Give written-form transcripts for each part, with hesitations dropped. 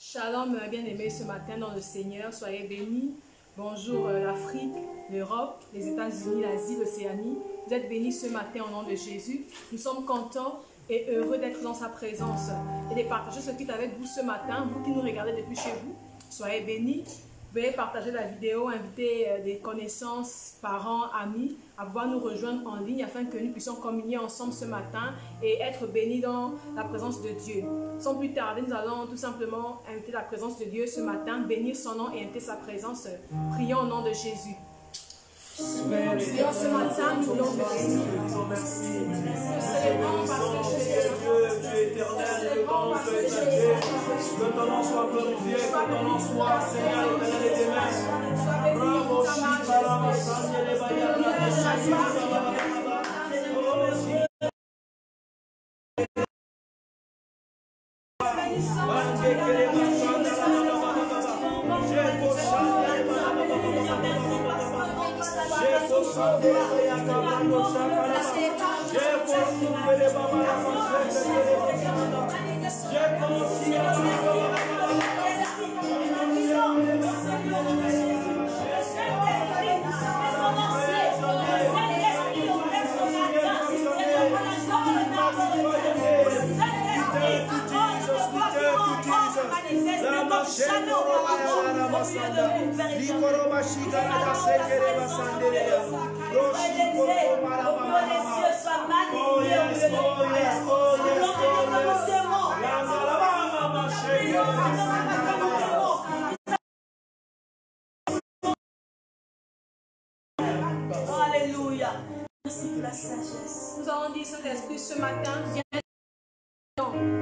Shalom, bien-aimés, ce matin dans le Seigneur, soyez bénis. Bonjour l'Afrique, l'Europe, les États-Unis, l'Asie, l'Océanie. Vous êtes bénis ce matin au nom de Jésus. Nous sommes contents et heureux d'être dans sa présence et de partager ce qui est avec vous ce matin. Vous qui nous regardez depuis chez vous, soyez bénis. Veuillez partager la vidéo, inviter des connaissances, parents, amis à pouvoir nous rejoindre en ligne afin que nous puissions communier ensemble ce matin et être bénis dans la présence de Dieu. Sans plus tarder, nous allons tout simplement inviter la présence de Dieu ce matin, bénir son nom et inviter sa présence. Prions au nom de Jésus. Seigneur, ce matin, nous voulons te bénir. Nous célébrons parce que tu es Dieu éternel, que ton nom soit exalté, que ton nom soit glorifié, que ton nom soit Seigneur éternel et téméraire. Sois béni, Alléluia. Merci pour la sagesse. Nous allons dire Saint-Esprit ce matin,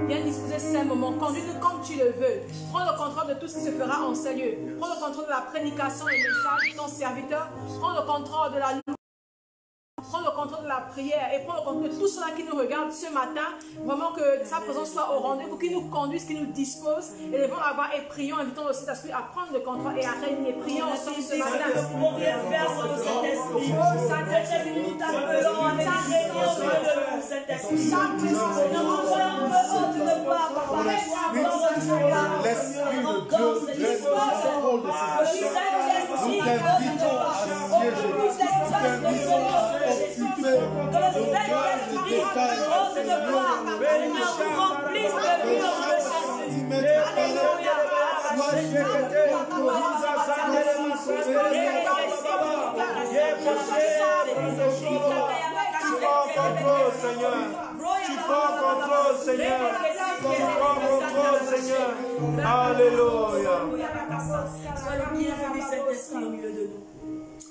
viens disposer ces moments, conduis-nous comme tu le veux. Prends le contrôle de tout ce qui se fera en ce lieu. Prends le contrôle de la prédication et message de ton serviteur. Prends le contrôle de la louange. Prends le contrôle de la prière et prends le contrôle de tout cela qui nous regarde ce matin. Vraiment que sa présence soit au rendez-vous, qu'il nous conduise, qu'il nous dispose. Et devons avoir et prions, invitons le Saint-Esprit à prendre le contrôle et à régner. Prions ensemble ce matin. Nous ne pouvons rien faire sans le Saint-Esprit. Saint-Esprit, nous t'appelons avec ta réunion de nous, Saint-Esprit. Nous nous voyons dehors, tu ne pars pas. L'Esprit de Dieu reste le contrôle de ces choses. Nous t'invitons à siéger. Nous t'invitons à occuper le cœur des détails. Seigneur, nous remplisse de vie au nom de Jésus. Alléluia. Tu prends contrôle, Seigneur. Tu prends contrôle, Seigneur. Tu prends contrôle, Seigneur. Alléluia. Sois le bienvenu, Saint-Esprit, au milieu de nous.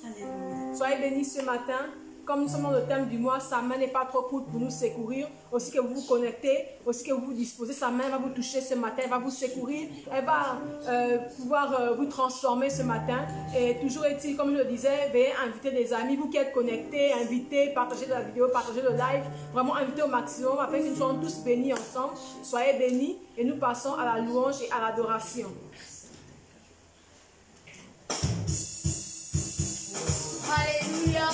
Alléluia. Soyez bénis ce matin. Comme nous sommes dans le thème du mois, sa main n'est pas trop courte pour nous secourir. Aussi que vous vous connectez, aussi que vous vous disposez, sa main va vous toucher ce matin, elle va vous secourir, elle va pouvoir vous transformer ce matin. Et toujours est-il, comme je le disais, veuillez inviter des amis, vous qui êtes connectés, invitez, partagez la vidéo, partagez le live, vraiment invitez au maximum afin que nous soyons tous bénis ensemble. Soyez bénis et nous passons à la louange et à l'adoration. Alléluia.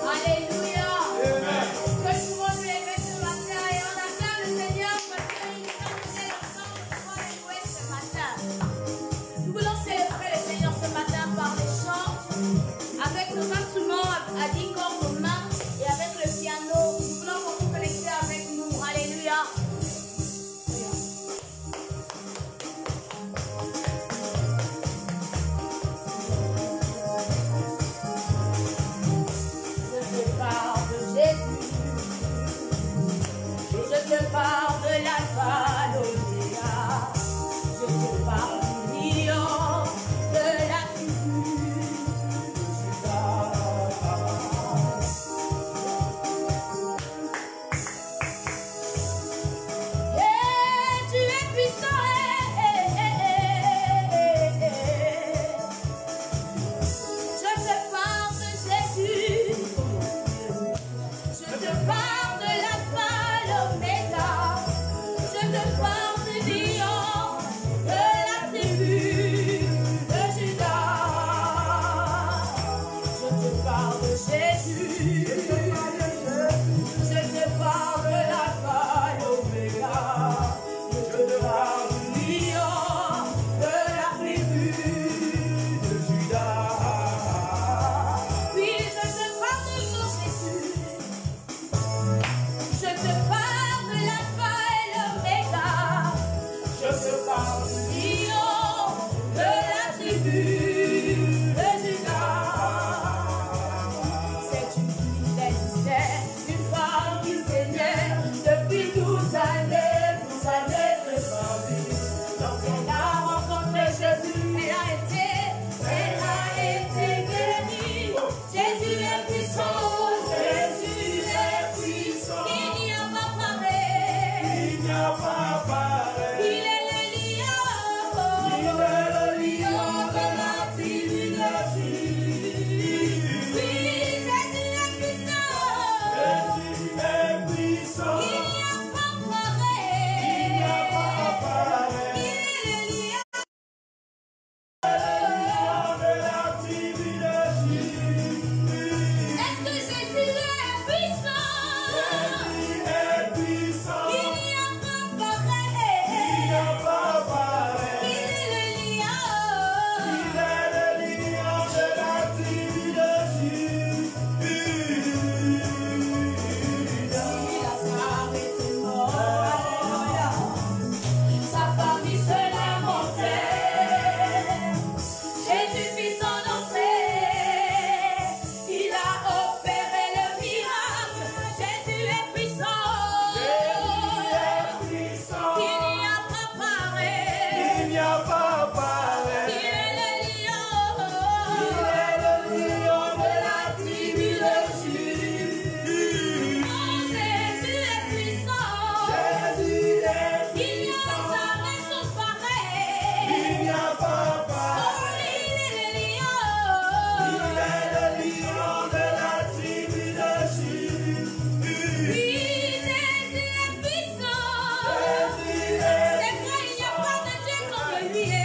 Alléluia. Que nous pouvons nous lever ce matin et on acclame le Seigneur parce qu'il nous a donné le temps de pouvoir le louer ce matin. Nous voulons célébrer le Seigneur ce matin par les chants, avec nos instruments à 10 cordes aux mains et avec le piano. Nous voulons que vous connectez avec nous. Alléluia. n'y a pas pareil. Il est le lion. Il est le lion de la tribu de Jude. Oh, Jésus est puissant. Jésus est Il n'y a puissant. jamais son pareil. Il n'y a pas Oh, pareil. il est le lion. Il est le lion de la tribu de Jude. Oui, Jésus est puissant. Jésus est C'est vrai, il n'y a pas de Dieu comme lui.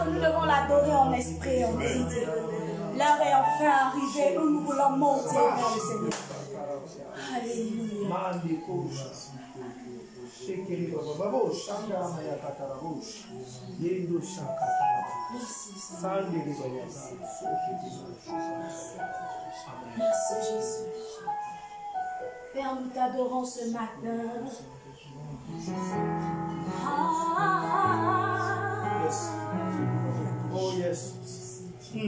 que nous devons l'adorer en esprit et en vérité. L'heure est enfin arrivée où nous voulons monter vers le Seigneur. Alléluia. Merci Jésus. Père, nous t'adorons ce matin. Yes. Oh yes. Et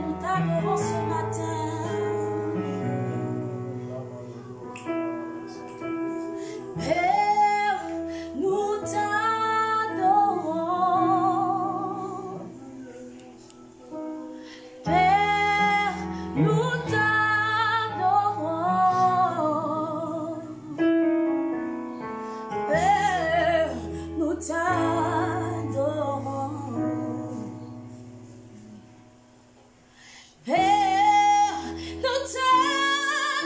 nous t'adorons ce matin. Père, nous t'adorons. Père, nous t'adorons. Père, nous t'adorons. Père, nous t'adorons.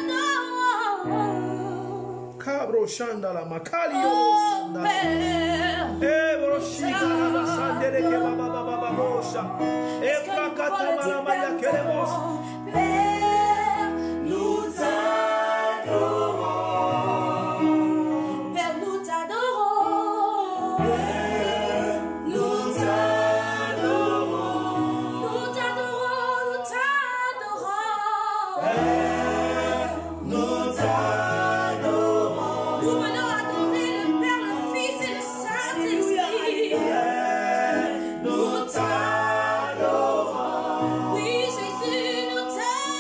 Cabro Shandala Makalio. Oh Père, Broshika la Sandere ke baba baba bosha. Prakata malamaya kelemos. Père, nous t'adorons. Père, nous t'adorons. Père, nous t'adorons. Nous t'adorons, nous t'adorons. Père, nous t'adorons. Nous venons adorer le Père, le Fils et le Saint-Esprit. Père, nous t'adorons. Oui, Jésus, nous t'adorons.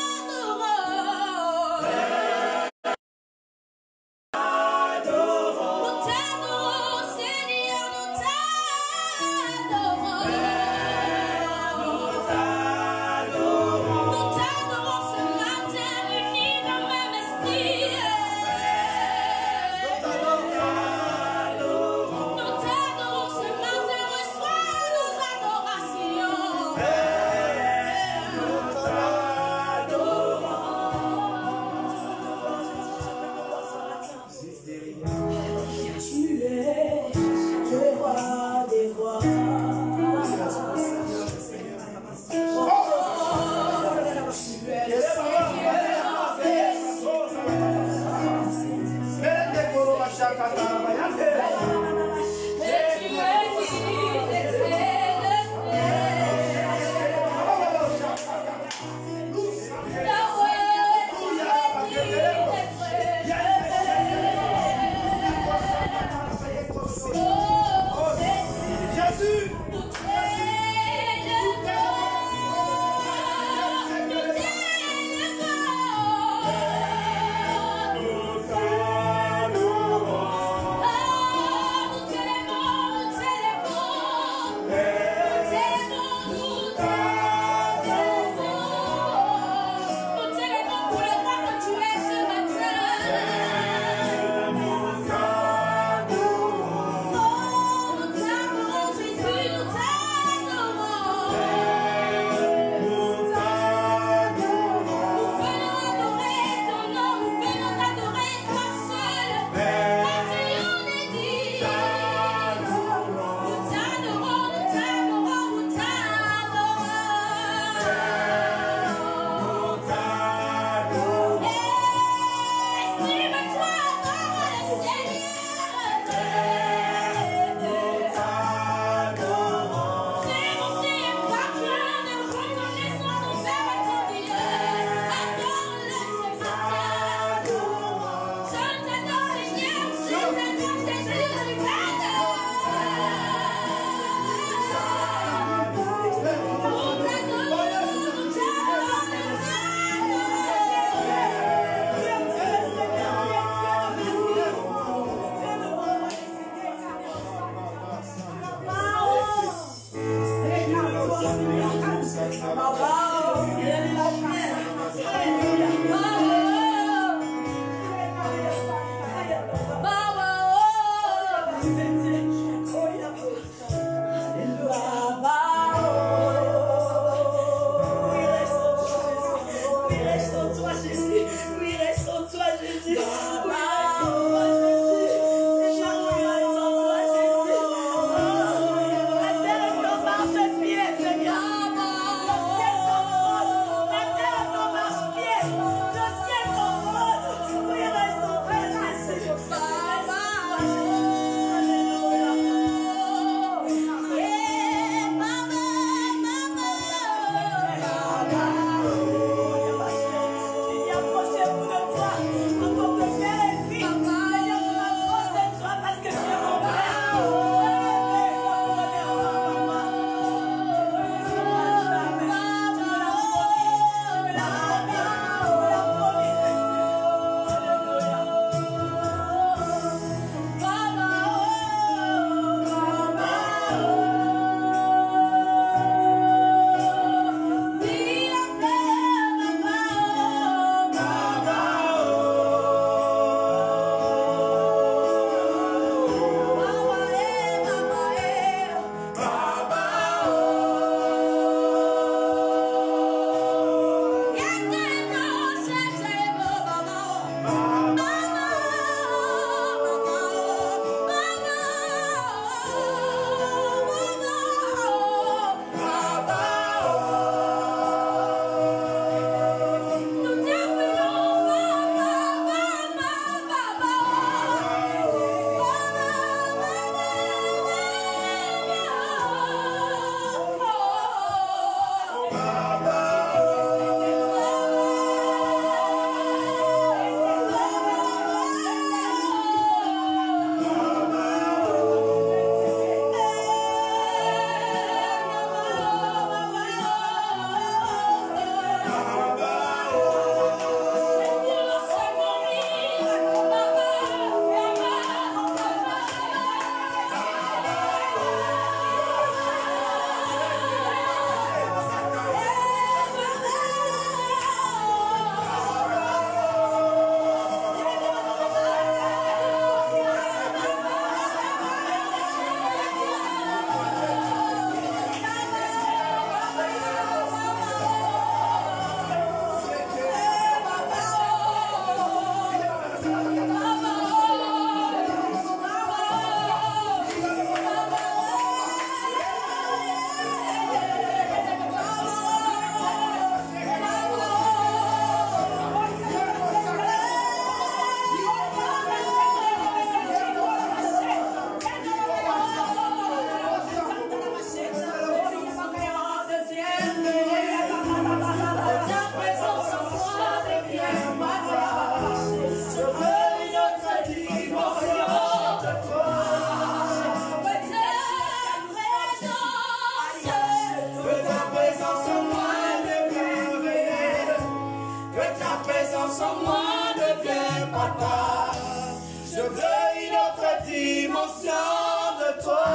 dimension de toi.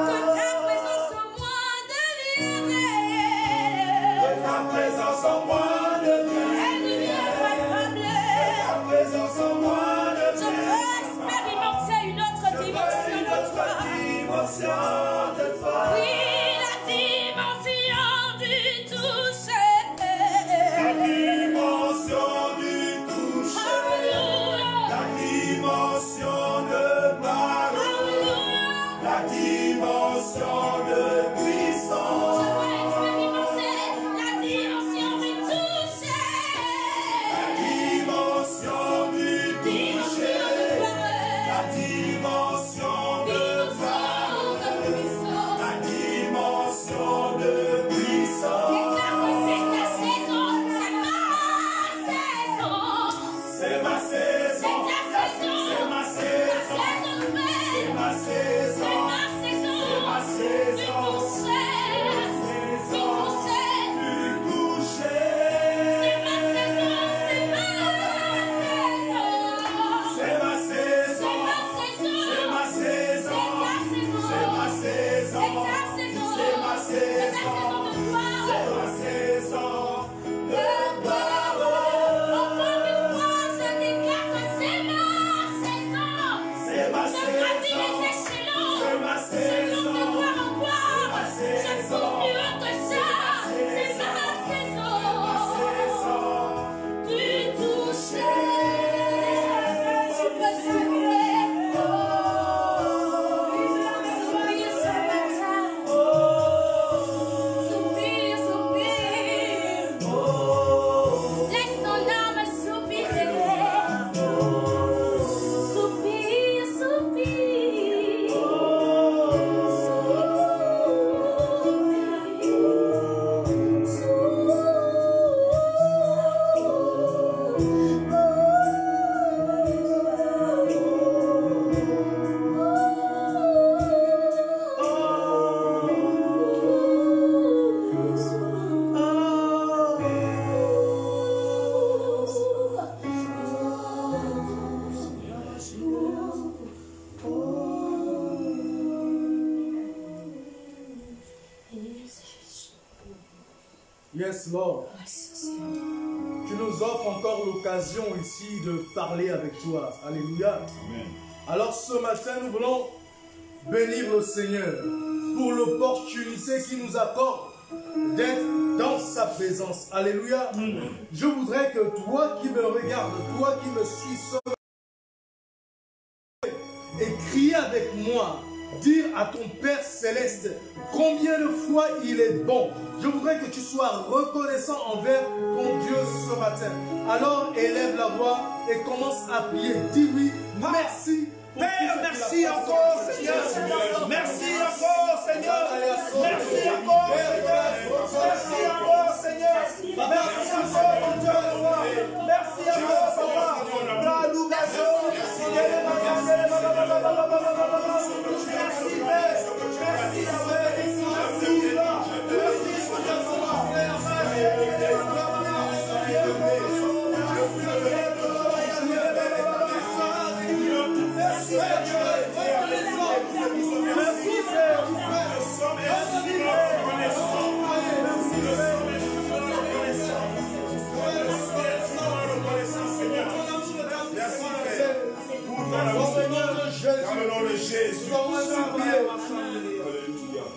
Que ta présence en moi devienne. Que ta présence en moi devienne. Elle devient palpable. Ta présence en moi Je devienne. veux expérimenter une autre dimension de toi. Dimension de toi. Oui, la dimension du toucher. La dimension du toucher. Alléluia. La dimension de Marie. Alléluia. La dimension de Je puissance. veux expérimenter la dimension du toucher. La dimension du toucher. La dimension de Dimension de puissance. la dimension de puissance. Déclare que c'est ta saison, c'est ma saison. C'est ma saison. C'est ta saison. C'est ma Ta saison. saison nouvelle. C'est ma saison. C'est ma saison. C'est ma saison. Du toucher. Du toucher. Du toucher. C'est ma saison. C'est ma saison. C'est ma saison. C'est ma saison. C'est ma saison. C'est ta saison. C'est ma C'est ta saison. saison de gloire. C'est ma saison. De gloire. Encore une fois, je déclare que c'est ma saison. C'est ma Je gravis saison. les échelons. C'est ma Je saison. monte de gloire en gloire. C'est ma Je saison. cours plus haut que ça. C'est ma saison. Du toucher. Je peux saluer. Soupir ce matin. Soupir, soupir. Laisse ton âme soupirer. Soupir, soupir. Yes, Lord. Tu nous offres encore l'occasion ici de parler avec toi. Alléluia. Alors ce matin, nous voulons bénir le Seigneur pour l'opportunité qu'il nous accorde d'être dans sa présence. Alléluia. Je voudrais que toi qui me regardes, toi qui me suis ce matin, et crier avec moi, dire à ton Père Céleste combien de fois il est bon. Je voudrais que tu sois reconnaissant envers ton Dieu ce matin. Alors élève la voix et commence à prier. Dis oui, merci. Père, merci encore, Seigneur. Merci encore, Seigneur. Merci encore, Seigneur. Merci encore, Seigneur. Merci encore, mon Dieu. Merci encore, Papa. Merci, Père. Merci,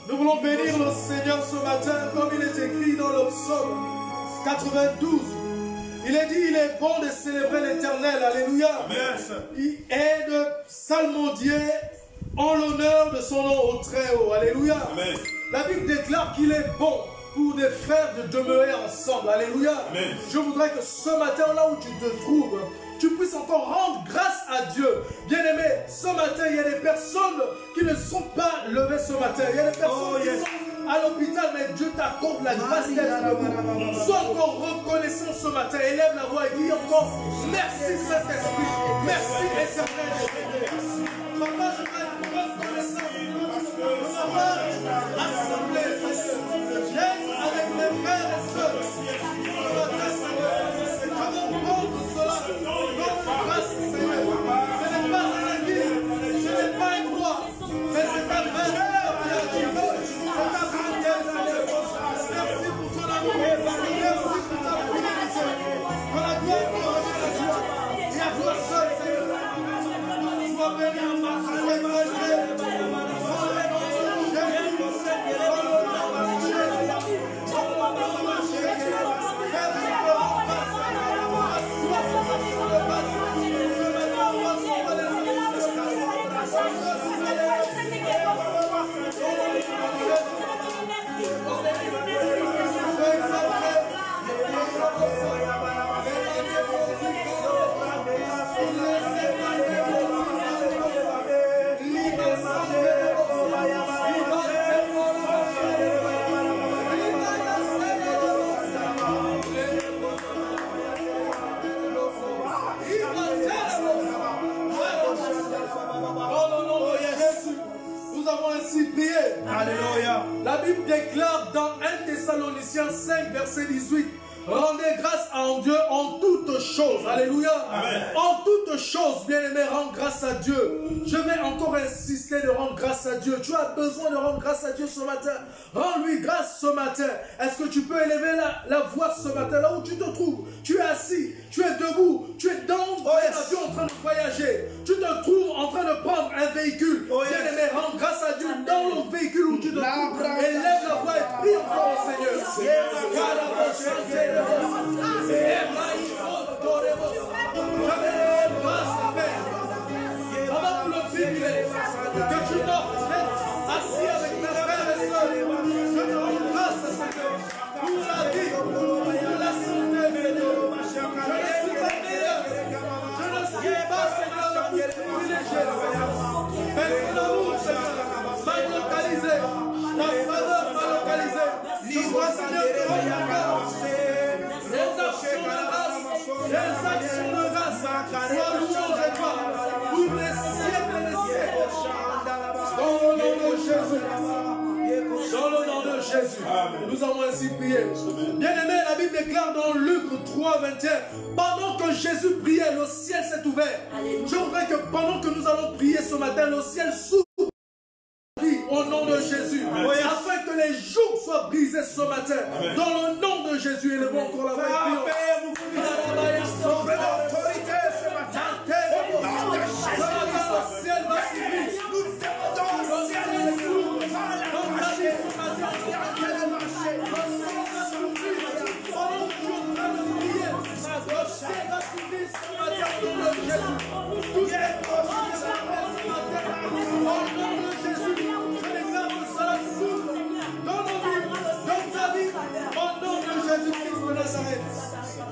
Nous voulons bénir le Seigneur ce matin, comme il est écrit dans le psaume 92. Il est dit, il est bon de célébrer l'Éternel. Alléluia. Il est de psalmodier en l'honneur de son nom au Très-Haut. Alléluia. Amen. La Bible déclare qu'il est bon pour des frères de demeurer ensemble. Alléluia. Amen. Je voudrais que ce matin, là où tu te trouves, tu puisses encore rendre grâce à Dieu. Bien-aimé, ce matin, il y a des personnes qui ne sont pas levées ce matin. Il y a des personnes qui sont à l'hôpital, mais Dieu t'accorde la grâce d'être debout. Sois encore reconnaissant ce matin. Élève la voix et dis encore merci Saint-Esprit. Merci Éternel. Papa, je vais être reconnaissant de m'avoir rassemblé. J'aime avec mes frères et sœurs. Ce matin, Seigneur, je me rends compte de cela. Grâce, Seigneur. Ce n'est pas un avis, ce n'est pas Alléluia. La Bible déclare dans 1 Thessaloniciens 5, verset 18, rendez grâce à Dieu en toutes choses. Alléluia. Amen. En toutes choses, bien-aimé, rends grâce à Dieu. Je vais encore insister de rendre grâce à Dieu. Tu as besoin de rendre grâce à Dieu ce matin. Rends-lui grâce ce matin. Est-ce que tu peux élever la voix ce matin, là où tu te trouves? Tu es assis, tu es debout, tu es dans l'avion en train de voyager. Tu te trouves en train de prendre un véhicule. Bien-aimé, rends grâce à Dieu dans le véhicule où tu te trouves. Élève la voix et prie encore au Seigneur. Avant pour le film que tu dors assis avec mes frères et sœurs, je te rends grâce à Seigneur pour la vie, pour la santé, Seigneur. Je ne suis pas Seigneur le plus privilégié, mais ton amour, Seigneur, m'a localisé, ta faveur m'a localisé. Je vois Seigneur te rendre grâce. Les actions de grâce, sois louange et gloire pour les siècles et les siècles. Dans le nom de Jésus. Dans le nom de Jésus. Nous avons ainsi prié. Bien-aimé, la Bible déclare dans Luc 3, 21, pendant que Jésus priait, le ciel s'est ouvert. Je voudrais que pendant que nous allons prier ce matin, le ciel s'ouvre. Au nom de Jésus, afin que les jougs soient brisés ce matin. Amen. Dans le nom de Jésus, élevons encore la voix. L'autorité ce matin. Le ciel va s'ouvrir. Nous demandons le ciel s'ouvre.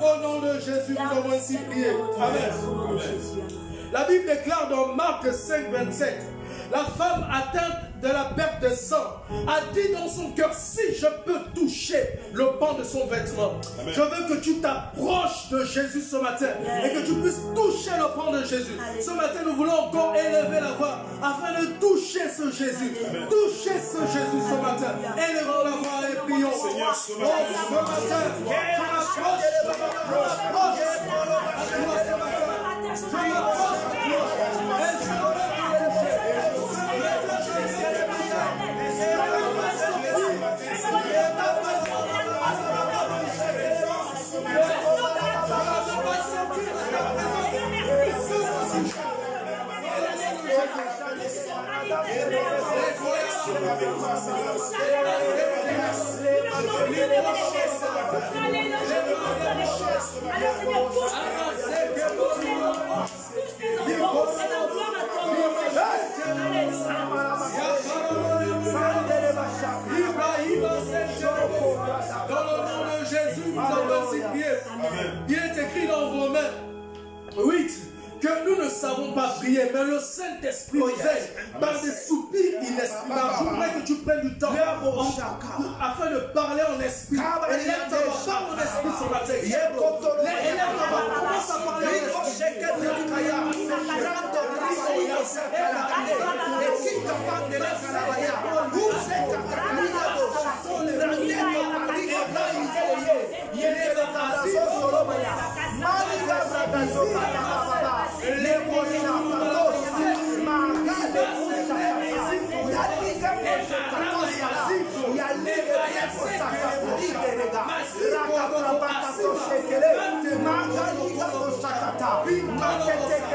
Au nom de Jésus, nous avons ainsi prié. Amen. La Bible déclare dans Marc 5, 27, la femme atteinte de la perte de sang a dit dans son cœur, si je peux toucher le pan de son vêtement. Amen. Je veux que tu t'approches de Jésus ce matin et que tu puisses toucher le pan de Jésus. Ce matin, nous voulons encore élever la voix afin de toucher ce Jésus. Amen. Toucher ce Jésus ce matin. Élevons la voix et prions. Seigneur, ce matin, dans le nom de Jésus, nous avons ainsi prié. Il est écrit dans Romains 8 que nous ne savons pas prier, mais le Saint-Esprit nous aide par des soupirs inexprimables. Je voudrais que tu prennes du temps afin de parler en esprit. Élève ta voix, parle en esprit sur la tête. Élève ta voix, commence à parler en esprit.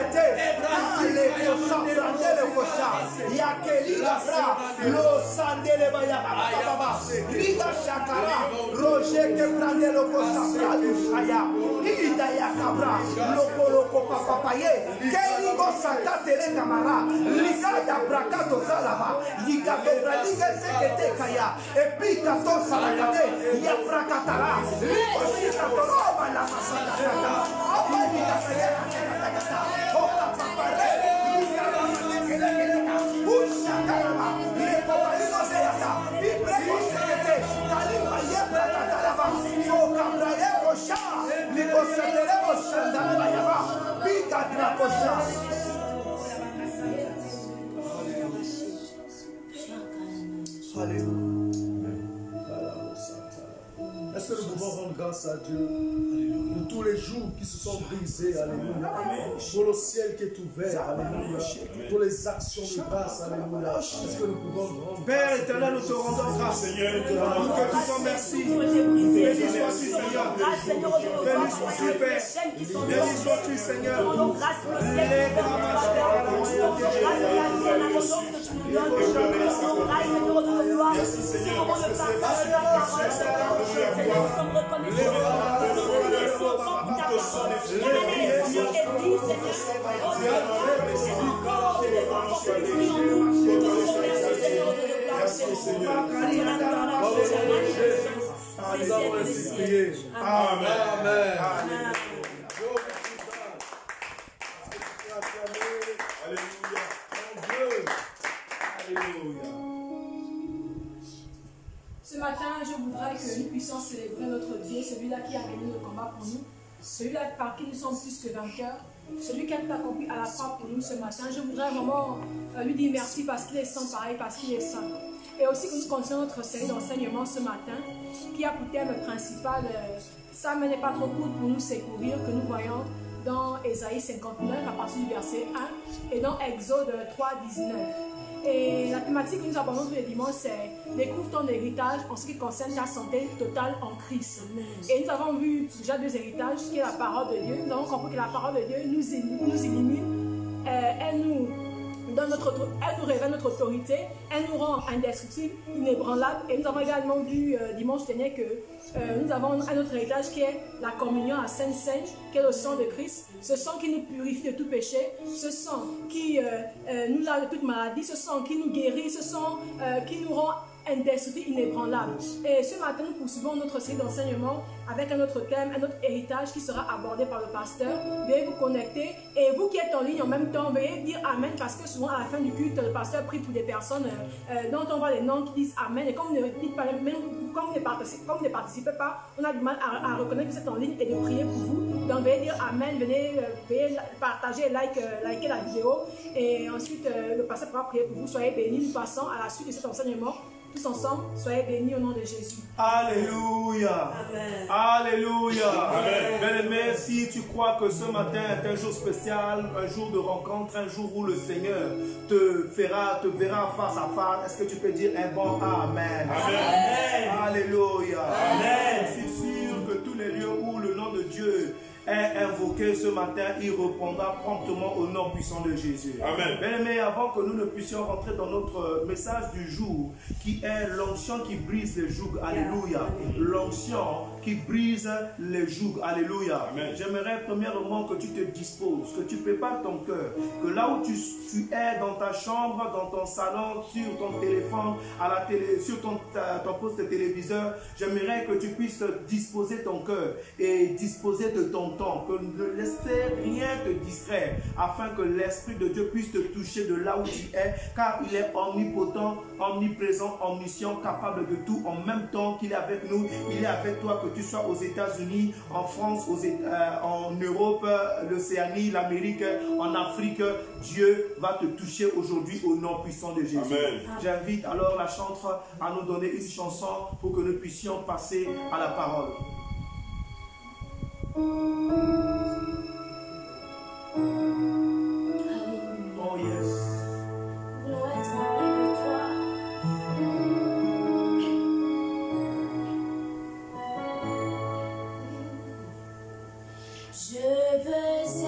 Sekete, Ale Kosa Brandele Kosa, Yakeli Labra, Lo Sandele Baba, Riga Shakara, Roger Kebrandele Kosa Bradu Shaya, Ida Yakabra, Loko Loko Papaye, Keligo Sakatele Kamara, Ligada Brakato Zalaba, Yikato Bradiga Sekete Kaya, Epikato Salakade, Yaprakatara, Ligo Shikatoroba la Masakata, Apanita Sayaka, Oka Papare, Ligada Ushakaraba, Lepopaligo Seyata, Ibrego Sekete, Kalima Yeprakataraba, Soka Brayego Shah, Ligo Seterebo Shandalaba Yaba, Pika Traposha. Alléluia. Est-ce que nous pouvons rendre grâce à Dieu pour tous les jours qui se sont brisés, alléluia, pour le ciel qui est ouvert, alléluia, pour les actions de grâce, alléluia. Est-ce que nous pouvons rendre Père éternel, nous te rendons grâce, Seigneur. Nous te disons merci. Béni sois-tu, Seigneur. Béni sois-tu, Père. Béni sois-tu, Seigneur. Merci, Seigneur. Nous sommes reconnaissants Ce matin, je voudrais que nous puissions célébrer notre Dieu, celui-là qui a gagné le combat pour nous, celui-là par qui nous sommes plus que vainqueurs, celui qui a tout accompli à la croix pour nous ce matin. Je voudrais vraiment lui dire merci parce qu'il est sans pareil, parce qu'il est saint. Et aussi que nous continuons notre série d'enseignement ce matin, qui a pour thème principal sa main n'est pas trop courte pour nous secourir, que nous voyons dans Ésaïe 59 à partir du verset 1 et dans Exode 3, 19. Et la thématique que nous abordons tous les dimanches, c'est découvre ton héritage en ce qui concerne ta santé totale en Christ. Et nous avons vu déjà deux héritages, qui est la parole de Dieu. Nous avons compris que la parole de Dieu nous illumine, elle nous révèle notre autorité, elle nous rend indestructible, inébranlable. Et nous avons également vu dimanche dernier que nous avons un autre héritage qui est la communion à Sainte-Seine, qui est le sang de Christ. Ce sang qui nous purifie de tout péché, ce sang qui nous lave de toute maladie, ce sang qui nous guérit, ce sang qui nous rend indestructible, inébranlable. Et ce matin, nous poursuivons notre série d'enseignement avec un autre thème, un autre héritage qui sera abordé par le pasteur. Veuillez vous connecter et vous qui êtes en ligne en même temps, veuillez dire Amen parce que souvent à la fin du culte, le pasteur prie pour des personnes dont on voit les noms qui disent Amen. Et comme vous ne dites pas, même comme vous ne participez pas, on a du mal à reconnaître que vous êtes en ligne et de prier pour vous. Donc veuillez dire Amen, veuillez partager, liker la vidéo et ensuite le pasteur pourra prier pour vous. Soyez bénis. Nous passons à la suite de cet enseignement. Tous ensemble, soyez bénis au nom de Jésus. Alléluia. Amen. Alléluia. Amen. Bien-aimé, si tu crois que ce matin est un jour spécial, un jour de rencontre, un jour où le Seigneur te verra face à face, est-ce que tu peux dire un bon Amen? Amen. Alléluia. Amen. Je suis sûr que tous les lieux où le nom de Dieu est invoqué ce matin, il répondra promptement au nom puissant de Jésus. Amen. Mais avant que nous ne puissions rentrer dans notre message du jour, qui est l'onction qui brise les jougs, alléluia. L'onction qui brise les jougs, alléluia. J'aimerais premièrement que tu te disposes, que tu prépares ton cœur, que là où tu es dans ta chambre, dans ton salon, sur ton téléphone, à la télé, sur ton poste de téléviseur, j'aimerais que tu puisses disposer ton cœur et disposer de ton temps, que ne laisser rien te distraire, afin que l'Esprit de Dieu puisse te toucher de là où tu es, car il est omnipotent, omniprésent, omniscient, capable de tout en même temps qu'il est avec nous. Il est avec toi, que tu sois aux États-Unis, en France, en Europe, l'Océanie, l'Amérique, en Afrique. Dieu va te toucher aujourd'hui au nom puissant de Jésus. J'invite alors la chantre à nous donner une chanson pour que nous puissions passer à la parole. Oh yes. Voulons être remplis de toi. Je veux être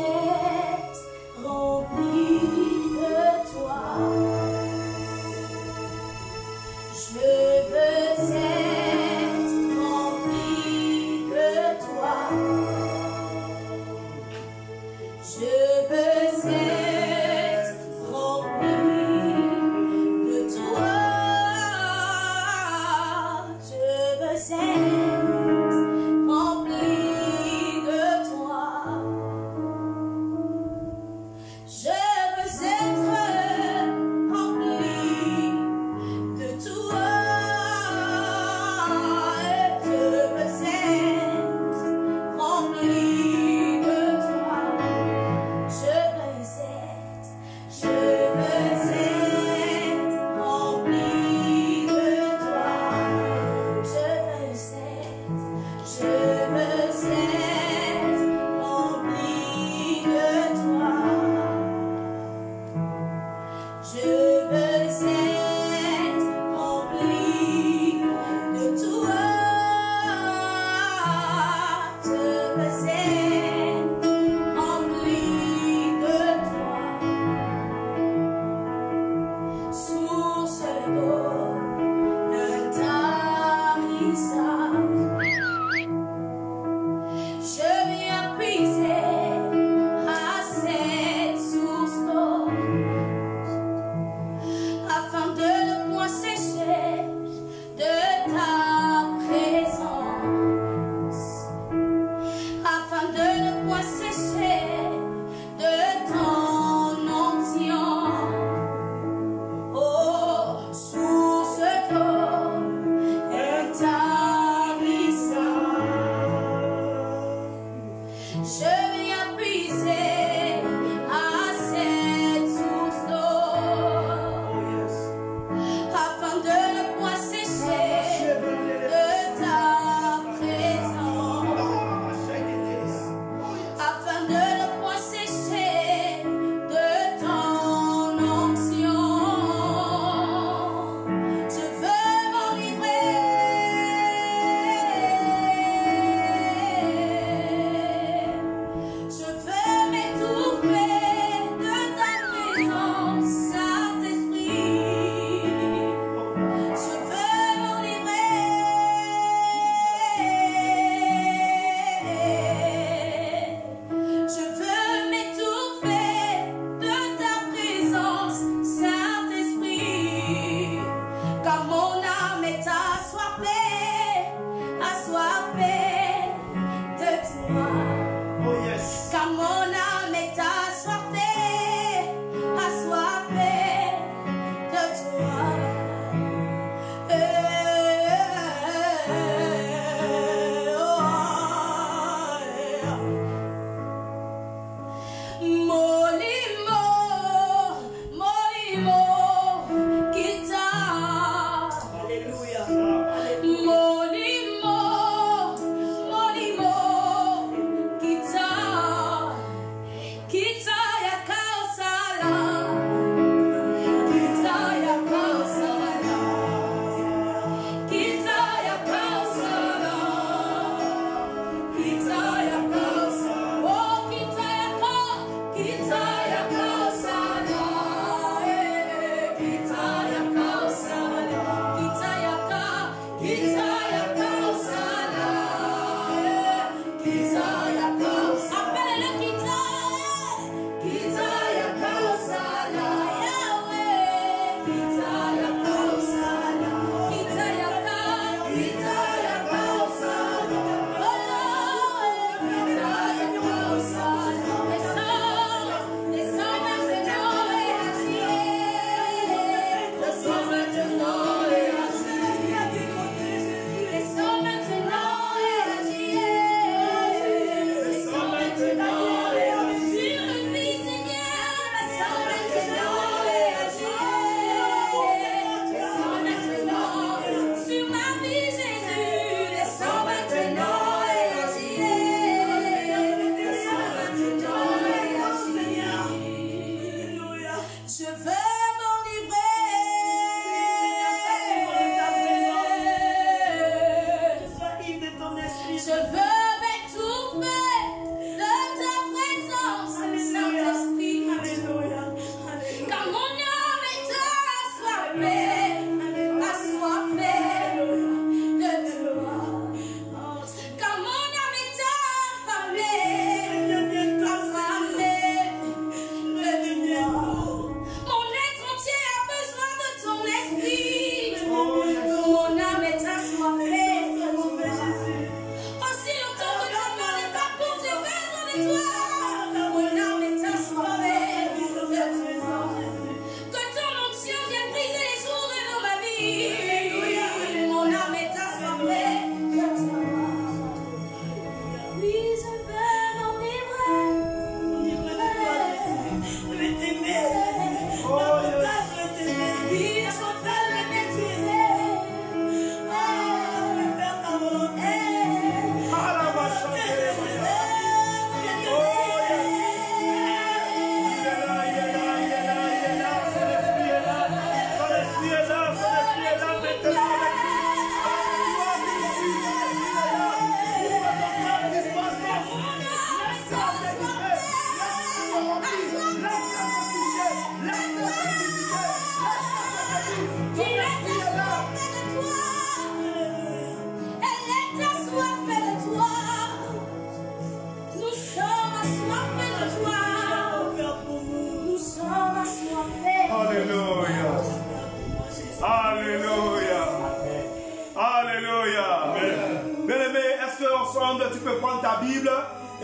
tu peux prendre ta Bible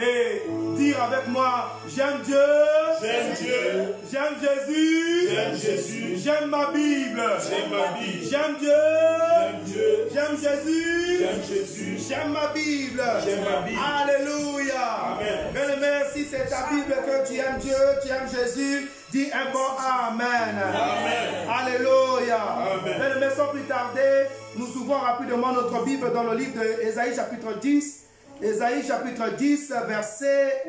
et dire avec moi, j'aime Dieu, J'aime Dieu, j'aime Jésus, j'aime Jésus, j'aime ma Bible, j'aime ma Bible, j'aime Dieu, j'aime Dieu, j'aime Jésus, j'aime Jésus, j'aime ma Bible. j'aime ma Bible. Alléluia. Amen. Bien-aimé, si c'est ta Bible que tu aimes Dieu, tu aimes Jésus, dis un bon Amen. Amen. Alléluia. Amen. Bien-aimé, sans plus tarder, nous ouvrons rapidement notre Bible dans le livre d'Ésaïe chapitre 10. Ésaïe chapitre 10, versets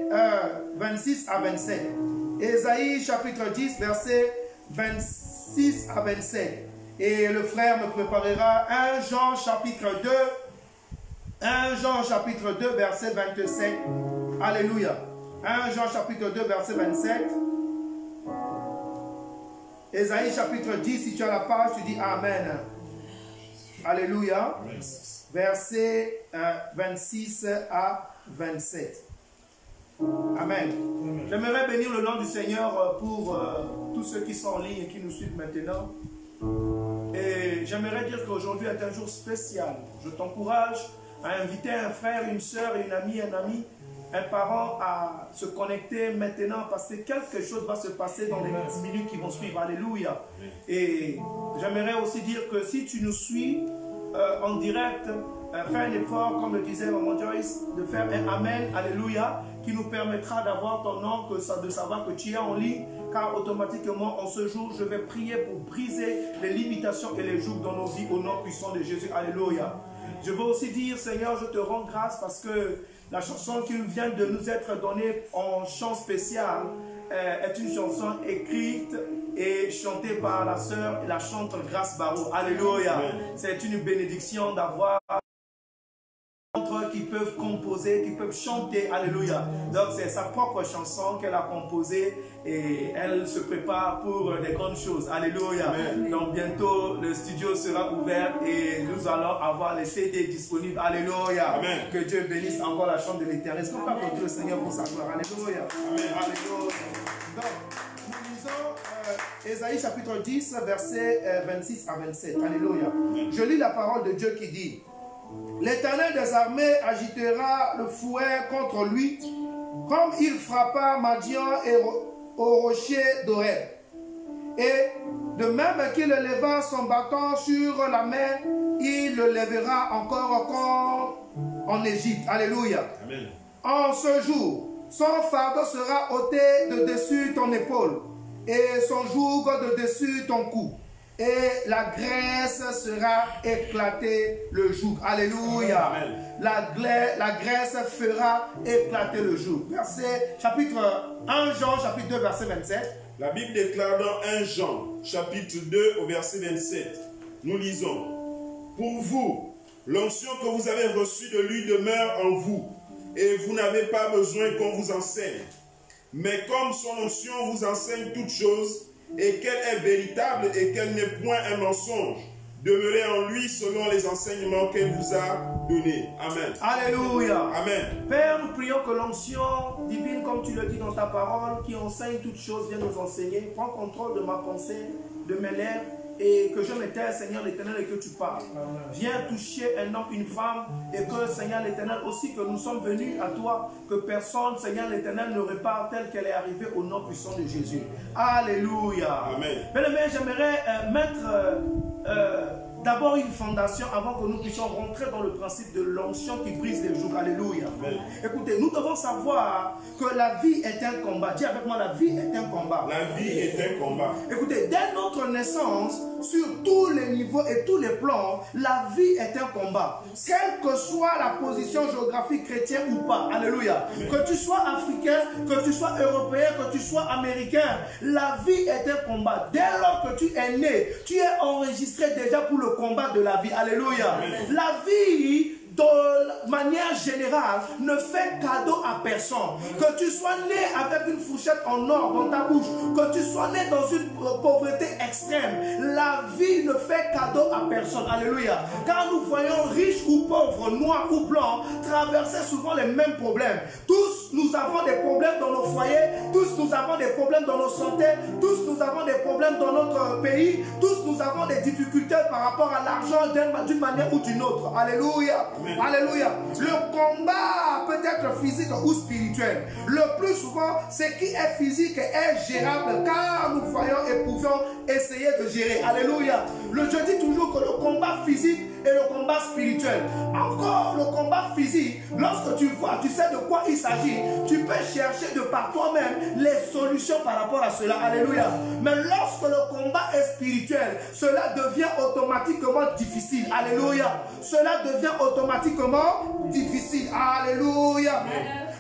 26 à 27. Ésaïe chapitre 10, versets 26 à 27. Et le frère me préparera 1 Jean chapitre 2. 1 Jean chapitre 2, verset 27. Alléluia. 1 Jean chapitre 2, verset 27. Ésaïe chapitre 10, si tu as la page, tu dis Amen. Alléluia. Versets 26 à 27. Amen. J'aimerais bénir le nom du Seigneur pour tous ceux qui sont en ligne et qui nous suivent maintenant. Et j'aimerais dire qu'aujourd'hui est un jour spécial. Je t'encourage à inviter un frère, une soeur, une amie, un ami, un parent à se connecter maintenant parce que quelque chose va se passer dans les minutes qui vont suivre. Alléluia. Et j'aimerais aussi dire que si tu nous suis en direct, fais un effort, comme le disait Maman Joyce, de faire un Amen, Alléluia, qui nous permettra d'avoir ton nom, de savoir que tu es en ligne, car automatiquement, en ce jour, je vais prier pour briser les limitations et les jougs dans nos vies au nom puissant de Jésus. Alléluia. Je veux aussi dire, Seigneur, je te rends grâce parce que la chanson qui vient de nous être donnée en chant spécial est une chanson écrite et chantée par la sœur et la chantre Grâce Barreau. Alléluia. C'est une bénédiction d'avoir qui peuvent composer, qui peuvent chanter. Alléluia. Donc c'est sa propre chanson qu'elle a composée et elle se prépare pour des grandes choses. Alléluia. Amen. Donc bientôt le studio sera ouvert et nous allons avoir les CD disponibles. Alléluia. Amen. Que Dieu bénisse encore la chambre de l'Éternel. Est-ce qu'on peut applaudir le Seigneur pour sa gloire? Alléluia. Amen. Alléluia. Donc nous lisons Ésaïe chapitre 10 versets 26 à 27. Alléluia. Je lis la parole de Dieu qui dit: L'Éternel des armées agitera le fouet contre lui, comme il frappa Madian et au rocher d'Oreb. Et de même qu'il leva son bâton sur la mer, il le lèvera encore comme en Égypte. Alléluia. Amen. En ce jour, son fardeau sera ôté de dessus ton épaule, et son joug de dessus ton cou. Et la graisse sera éclatée le joug. Alléluia. Amen. La graisse fera éclater le joug. Verset, chapitre 1 Jean, chapitre 2, verset 27. La Bible déclare dans 1 Jean, chapitre 2, au verset 27. Nous lisons: Pour vous, l'onction que vous avez reçue de lui demeure en vous, et vous n'avez pas besoin qu'on vous enseigne. Mais comme son onction vous enseigne toutes choses, et qu'elle est véritable et qu'elle n'est point un mensonge, demeurez en lui selon les enseignements qu'elle vous a donnés. Amen. Alléluia. Amen. Père, nous prions que l'onction divine, comme tu le dis dans ta parole, qui enseigne toutes choses, vienne nous enseigner. Prends contrôle de ma pensée, de mes lèvres, et que je m'éteins, Seigneur l'Éternel, et que tu parles. Amen. Viens toucher un homme, une femme, et que, Seigneur l'Éternel, aussi que nous sommes venus à toi, que personne, Seigneur l'Éternel, ne répare telle qu'elle est arrivée au nom puissant de Jésus. Alléluia. Amen. Bien-aimé, j'aimerais mettre d'abord une fondation avant que nous puissions rentrer dans le principe de l'onction qui brise les jours. Alléluia. Amen. Écoutez, nous devons savoir que la vie est un combat. Dis avec moi, la vie est un combat. La vie est un combat. Écoutez, dès notre naissance, sur tous les niveaux et tous les plans, la vie est un combat. Quelle que soit la position géographique chrétienne ou pas. Alléluia. Amen. Que tu sois africain, que tu sois européen, que tu sois américain, la vie est un combat. Dès lors que tu es né, tu es enregistré déjà pour le combat de la vie. Alléluia. Amen. La vie, de manière générale, ne fait cadeau à personne. Que tu sois né avec une fourchette en or dans ta bouche, que tu sois né dans une pauvreté extrême, la vie ne fait cadeau à personne. Alléluia. Car nous voyons riches ou pauvres, noirs ou blancs, traverser souvent les mêmes problèmes. Tous nous avons des problèmes dans nos foyers, tous nous avons des problèmes dans nos santé, tous nous avons des problèmes dans notre pays, tous nous avons des difficultés par rapport à l'argent d'une manière ou d'une autre. Alléluia. Alléluia. Le combat peut être physique ou spirituel. Le plus souvent, ce qui est physique est gérable car nous voyons et pouvons essayer de gérer. Alléluia. Je dis toujours que le combat physique et le combat spirituel. Encore le combat physique, lorsque tu vois, tu sais de quoi il s'agit, tu peux chercher de par toi-même les solutions par rapport à cela. Alléluia. Mais lorsque le combat est spirituel, cela devient automatiquement difficile. Alléluia. Cela devient automatiquement difficile. Alléluia.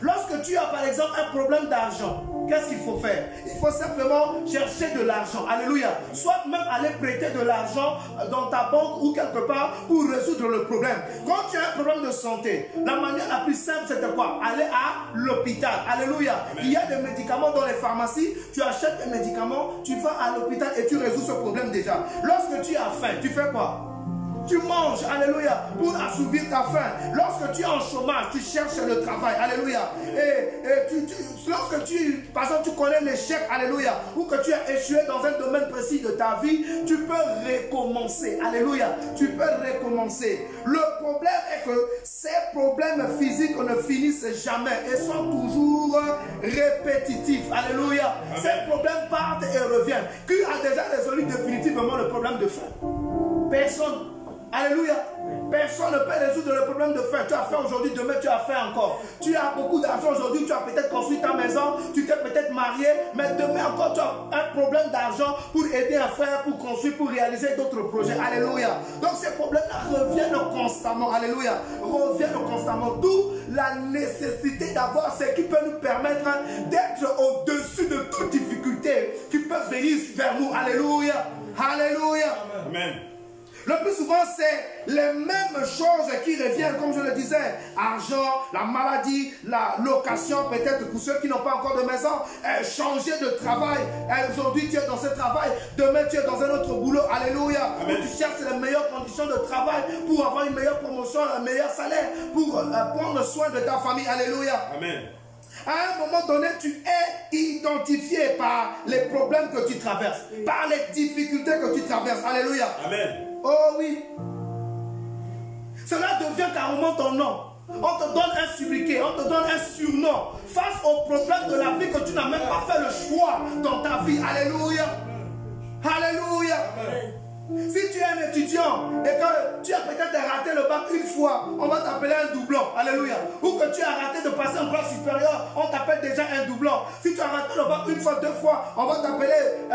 Lorsque tu as par exemple un problème d'argent, qu'est-ce qu'il faut faire? Il faut simplement chercher de l'argent. Alléluia. Soit même aller prêter de l'argent dans ta banque ou quelque part pour résoudre le problème. Quand tu as un problème de santé, la manière la plus simple c'est de quoi? Aller à l'hôpital. Alléluia. Amen. Il y a des médicaments dans les pharmacies. Tu achètes des médicaments, tu vas à l'hôpital et tu résous ce problème déjà. Lorsque tu as faim, tu fais quoi? Tu manges, alléluia, pour assouvir ta faim. Lorsque tu es en chômage, tu cherches le travail, alléluia. Lorsque par exemple, tu connais l'échec, alléluia, ou que tu as échoué dans un domaine précis de ta vie, tu peux recommencer, alléluia. Tu peux recommencer. Le problème est que ces problèmes physiques ne finissent jamais et sont toujours répétitifs, alléluia. Amen. Ces problèmes partent et reviennent. Qui a déjà résolu définitivement le problème de faim? Personne. Alléluia. Personne ne peut résoudre le problème de faim. Tu as faim aujourd'hui, demain tu as faim encore. Tu as beaucoup d'argent aujourd'hui, tu as peut-être construit ta maison, tu t'es peut-être marié, mais demain encore tu as un problème d'argent pour aider un frère, pour construire, pour réaliser d'autres projets. Alléluia. Donc ces problèmes-là reviennent constamment. Alléluia. Reviennent constamment. D'où la nécessité d'avoir ce qui peut nous permettre d'être au-dessus de toutes difficultés qui peuvent venir vers nous. Alléluia. Alléluia. Amen. Le plus souvent, c'est les mêmes choses qui reviennent, comme je le disais. Argent, la maladie, la location, peut-être pour ceux qui n'ont pas encore de maison. Changer de travail. Aujourd'hui, tu es dans ce travail. Demain, tu es dans un autre boulot. Alléluia. Amen. Tu cherches les meilleures conditions de travail pour avoir une meilleure promotion, un meilleur salaire, pour prendre soin de ta famille. Alléluia. Amen. À un moment donné, tu es identifié par les problèmes que tu traverses, par les difficultés que tu traverses. Alléluia. Amen. Oh oui. Cela devient carrément ton nom. On te donne un sobriquet, on te donne un surnom face aux problèmes de la vie que tu n'as même pas fait le choix dans ta vie. Alléluia. Alléluia. Amen. Si tu es un étudiant et que tu as peut-être raté le bac une fois, on va t'appeler un doublon. Alléluia. Ou que tu as raté de passer en classe supérieure, on t'appelle déjà un doublon. Si tu as raté le bac une fois, deux fois, on va t'appeler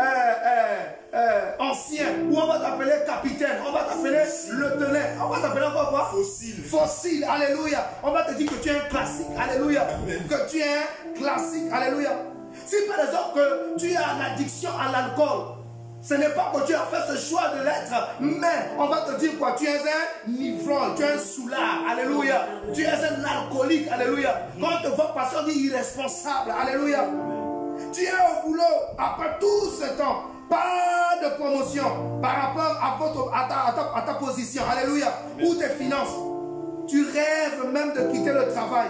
ancien. Ou on va t'appeler capitaine. On va t'appeler lieutenant. On va t'appeler encore quoi? Fossile. Fossile. Alléluia. On va te dire que tu es un classique. Alléluia. Amen. Que tu es un classique. Alléluia. Si par exemple que tu as une addiction à l'alcool, ce n'est pas que tu as fait ce choix de l'être, mais on va te dire quoi? Tu es un ivrogne, tu es un soulard, alléluia. Tu es un alcoolique, alléluia. Quand on te voit passer, on dit irresponsable, alléluia. Tu es au boulot, après tout ce temps, pas de promotion par rapport à ta position, alléluia, ou tes finances. Tu rêves même de quitter le travail.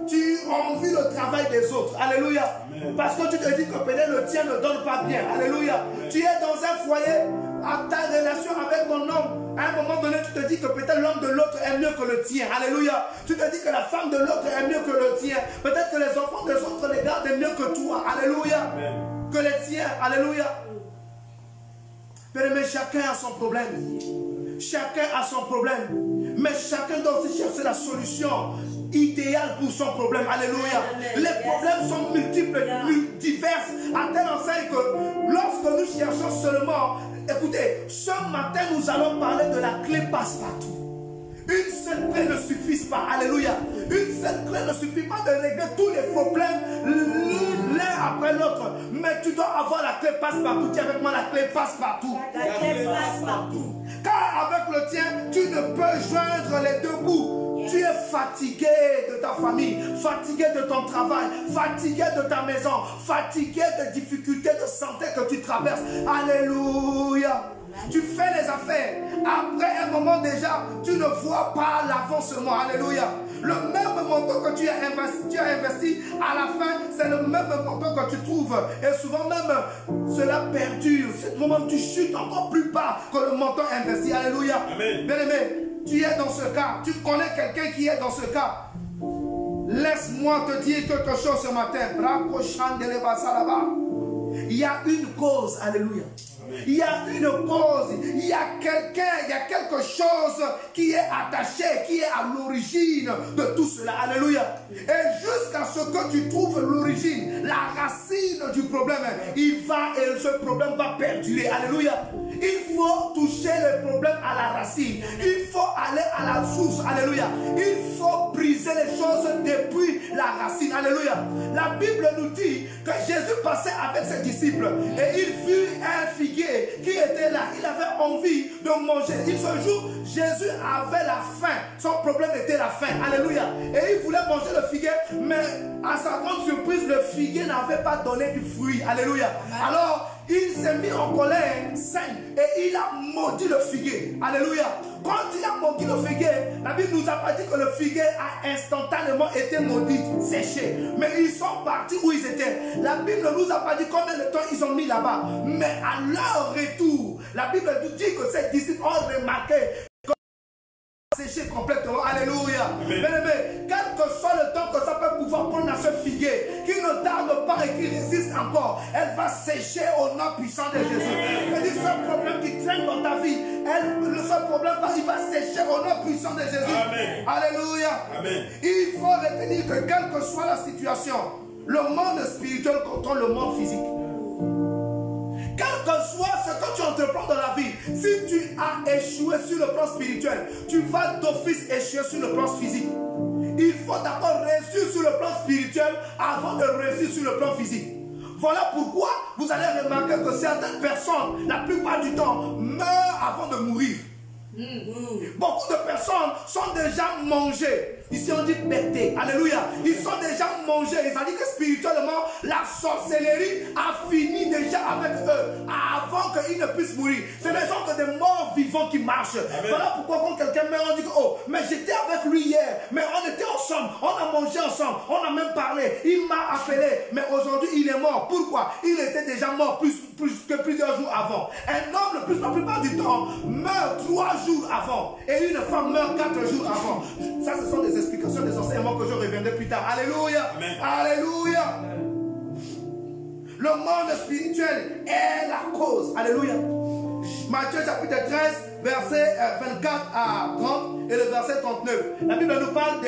Tu envies le travail des autres. Alléluia. Amen. Parce que tu te dis que peut-être le tien ne donne pas bien. Alléluia. Amen. Tu es dans un foyer, à ta relation avec ton homme. À un moment donné, tu te dis que peut-être l'homme de l'autre est mieux que le tien. Alléluia. Tu te dis que la femme de l'autre est mieux que le tien. Peut-être que les enfants des autres les gardent mieux que toi. Alléluia. Amen. Que les tiens. Alléluia. Mais chacun a son problème. Chacun a son problème. Mais chacun doit aussi chercher la solution idéal pour son problème. Alléluia. Les problèmes sont multiples, divers, à tel enseigne que lorsque nous cherchons seulement, écoutez, ce matin nous allons parler de la clé passe-partout. Une seule clé ne suffit pas. Alléluia. Une seule clé ne suffit pas de régler tous les problèmes l'un après l'autre. Mais tu dois avoir la clé passe-partout. Tiens avec moi, la clé passe-partout. La clé passe-partout. Car avec le tien, tu ne peux joindre les deux bouts. Tu es fatigué de ta famille, fatigué de ton travail, fatigué de ta maison, fatigué des difficultés de santé que tu traverses. Alléluia. Tu fais les affaires. Après un moment déjà, tu ne vois pas l'avancement. Alléluia. Le même montant que tu as investi, à la fin, c'est le même montant que tu trouves. Et souvent même, cela perdure. C'est le moment où tu chutes encore plus bas que le montant investi. Alléluia. Bien aimé. tu es dans ce cas, tu connais quelqu'un qui est dans ce cas, laisse-moi te dire quelque chose ce matin. Il y a une cause, alléluia. Il y a une cause, il y a quelqu'un, il y a quelque chose qui est attaché, qui est à l'origine de tout cela. Alléluia. Et jusqu'à ce que tu trouves l'origine, la racine du problème, et ce problème va perdurer. Alléluia. Il faut toucher le problème à la racine. Il faut aller à la source. Alléluia. Il faut briser les choses depuis la racine. Alléluia. La Bible nous dit que Jésus passait avec ses disciples et il vit un figuier qui était là. Il avait envie de manger. Ce jour, Jésus avait la faim. Son problème était la faim. Alléluia. Et il voulait manger le figuier, mais à sa grande surprise, le figuier n'avait pas donné du fruit. Alléluia. Alors, il s'est mis en colère sainte et il a maudit le figuier. Alléluia. Quand il a maudit le figuier, la Bible nous a pas dit que le figuier a instantanément été maudit, séché. Mais ils sont partis où ils étaient. La Bible ne nous a pas dit combien de temps ils ont mis là-bas. Mais à leur retour, la Bible nous dit que ces disciples ont remarqué séché complètement. Alléluia. Bien-aimé, quel que soit le temps que ça peut pouvoir prendre à ce figuier qui ne tarde pas et qui résiste encore, elle va sécher au nom puissant de Jésus. Je dis, ce problème qui traîne dans ta vie, ce problème il va sécher au nom puissant de Jésus. Amen. Alléluia. Amen. Il faut retenir que quelle que soit la situation, le monde spirituel contrôle le monde physique. Quel que soit ce que tu entreprends dans la vie, si tu as échoué sur le plan spirituel, tu vas d'office échouer sur le plan physique. Il faut d'abord réussir sur le plan spirituel avant de réussir sur le plan physique. Voilà pourquoi vous allez remarquer que certaines personnes, la plupart du temps, meurent avant de mourir. Beaucoup de personnes sont déjà mangées. Ici on dit pété. Alléluia. Ils sont déjà mangés. Ils ont dit que spirituellement, la sorcellerie a fini déjà avec eux avant qu'ils ne puissent mourir. Ce ne sont que des morts vivants qui marchent. Amen. Voilà pourquoi quand quelqu'un meurt, on dit que oh, mais j'étais avec lui hier, mais on était ensemble, on a mangé ensemble, on a même parlé, il m'a appelé, mais aujourd'hui il est mort. Pourquoi? Il était déjà mort plus que plusieurs jours avant. Un homme, la plupart du temps, meurt 3 jours avant et une femme meurt 4 jours avant. Ça, ce sont des explications des enseignements que je reviendrai plus tard. Alléluia. Amen. Alléluia. Le monde spirituel est la cause. Alléluia. Matthieu chapitre 13, verset 24 à 30 et le verset 39. La Bible nous parle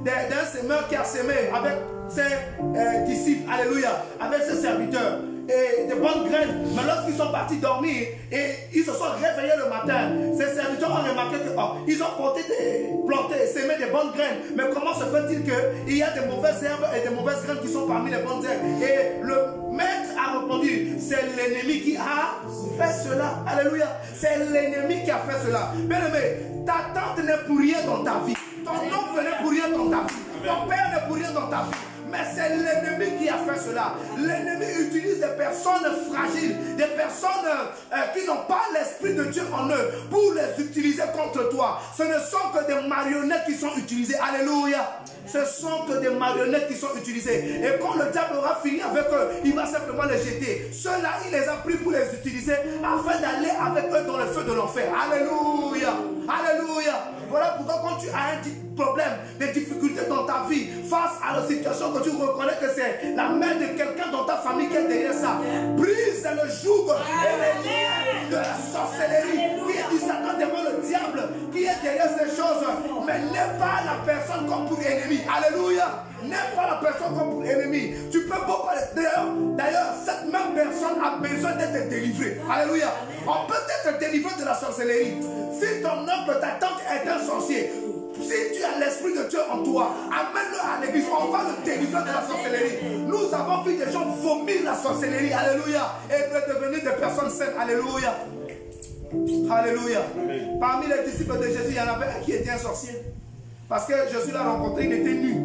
d'un semeur qui a semé avec ses disciples. Alléluia. Avec ses serviteurs. Et des bonnes graines, mais lorsqu'ils sont partis dormir et ils se sont réveillés le matin, ces serviteurs ont remarqué que ils ont planté, semé des bonnes graines. Mais comment se fait-il qu'il y a des mauvaises herbes et des mauvaises graines qui sont parmi les bonnes herbes? Et le maître a répondu, c'est l'ennemi qui a fait cela. Alléluia. C'est l'ennemi qui a fait cela. Bien aimé, ta tante n'est pour rien dans ta vie. Ton oncle n'est pour rien dans ta vie. Ton père n'est pour rien dans ta vie. Mais c'est l'ennemi qui a fait cela. L'ennemi utilise des personnes fragiles, des personnes qui n'ont pas l'esprit de Dieu en eux pour les utiliser contre toi. Ce ne sont que des marionnettes qui sont utilisées. Alléluia. Ce sont que des marionnettes qui sont utilisées. Et quand le diable aura fini avec eux, il va simplement les jeter. Ceux-là, il les a pris pour les utiliser afin d'aller avec eux dans le feu de l'enfer. Alléluia. Alléluia. Voilà pourquoi quand tu as un problème, des difficultés dans ta vie, face à la situation que tu reconnais que c'est la main de quelqu'un dans ta famille qui est derrière ça, brise le joug et les liens de la sorcellerie qui est du Satan, démon, le diable qui est derrière ces choses. Mais n'aie pas la personne comme pour ennemi. Alléluia. N'aie pas la personne comme pour ennemi. Tu peux pas parler. D'ailleurs, cette même personne a besoin d'être délivrée. Alléluia. On peut être délivré de la sorcellerie. Si ton oncle, ta tante est un sorcier, si tu as l'esprit de Dieu en toi, amène-le à l'église, on va le délivrer de la sorcellerie. Nous avons vu des gens vomir la sorcellerie, alléluia, et devenir des personnes saines, alléluia. Alléluia. Parmi les disciples de Jésus, il y en avait un qui était un sorcier. Parce que Jésus l'a rencontré, il était nu,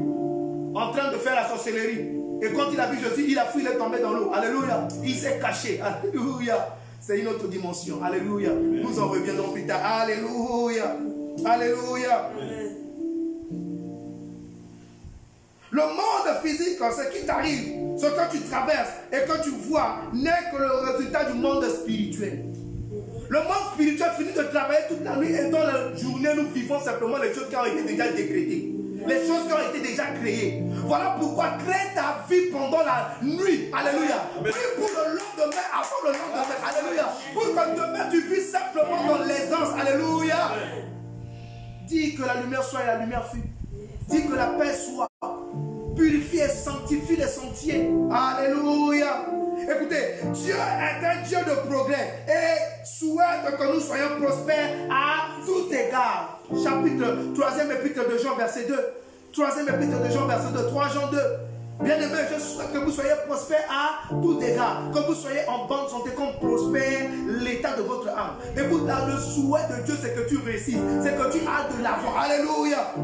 en train de faire la sorcellerie. Et quand il a vu Jésus, il a fui, il est tombé dans l'eau, alléluia. Il s'est caché, alléluia. C'est une autre dimension, alléluia. Nous en reviendrons plus tard, alléluia. Alléluia. Le monde physique, ce qui t'arrive, ce que tu traverses et que tu vois, n'est que le résultat du monde spirituel. Le monde spirituel finit de travailler toute la nuit et dans la journée, nous vivons simplement les choses qui ont été déjà décrétées. Les choses qui ont été déjà créées. Voilà pourquoi crée ta vie pendant la nuit. Alléluia. Prie pour le lendemain, avant le lendemain. Alléluia. Pour que demain tu vis simplement dans l'aisance. Alléluia. Dis que la lumière soit et la lumière fut. Dis que la paix soit. Purifie et sanctifie les sentiers. Alléluia. Écoutez, Dieu est un Dieu de progrès et souhaite que nous soyons prospères à tout égard. Chapitre 3e épître de Jean, verset 2. 3e épître de Jean, verset 2. 3 Jean 2. Bien-aimés, je souhaite que vous soyez prospères à tout égard. Que vous soyez en bonne santé, comme prospère l'état de votre âme. Écoute, là, le souhait de Dieu, c'est que tu réussisses. C'est que tu ailles de l'avant. Alléluia.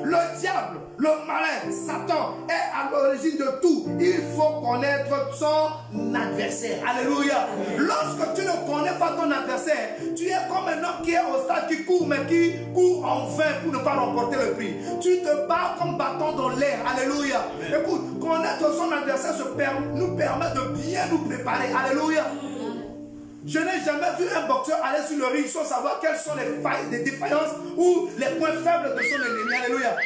Le diable, le malin, Satan est à l'origine de tout. Il faut connaître son adversaire. Alléluia. Lorsque tu ne connais pas ton adversaire, tu es comme un homme qui est au stade, qui court, mais qui court en vain pour ne pas remporter le prix. Tu te bats comme bâton dans l'air. Alléluia. Écoute, connaître son adversaire nous permet de bien nous préparer. Alléluia. Je n'ai jamais vu un boxeur aller sur le ring sans savoir quelles sont les failles, les défaillances ou les points faibles de son ennemi. Alléluia.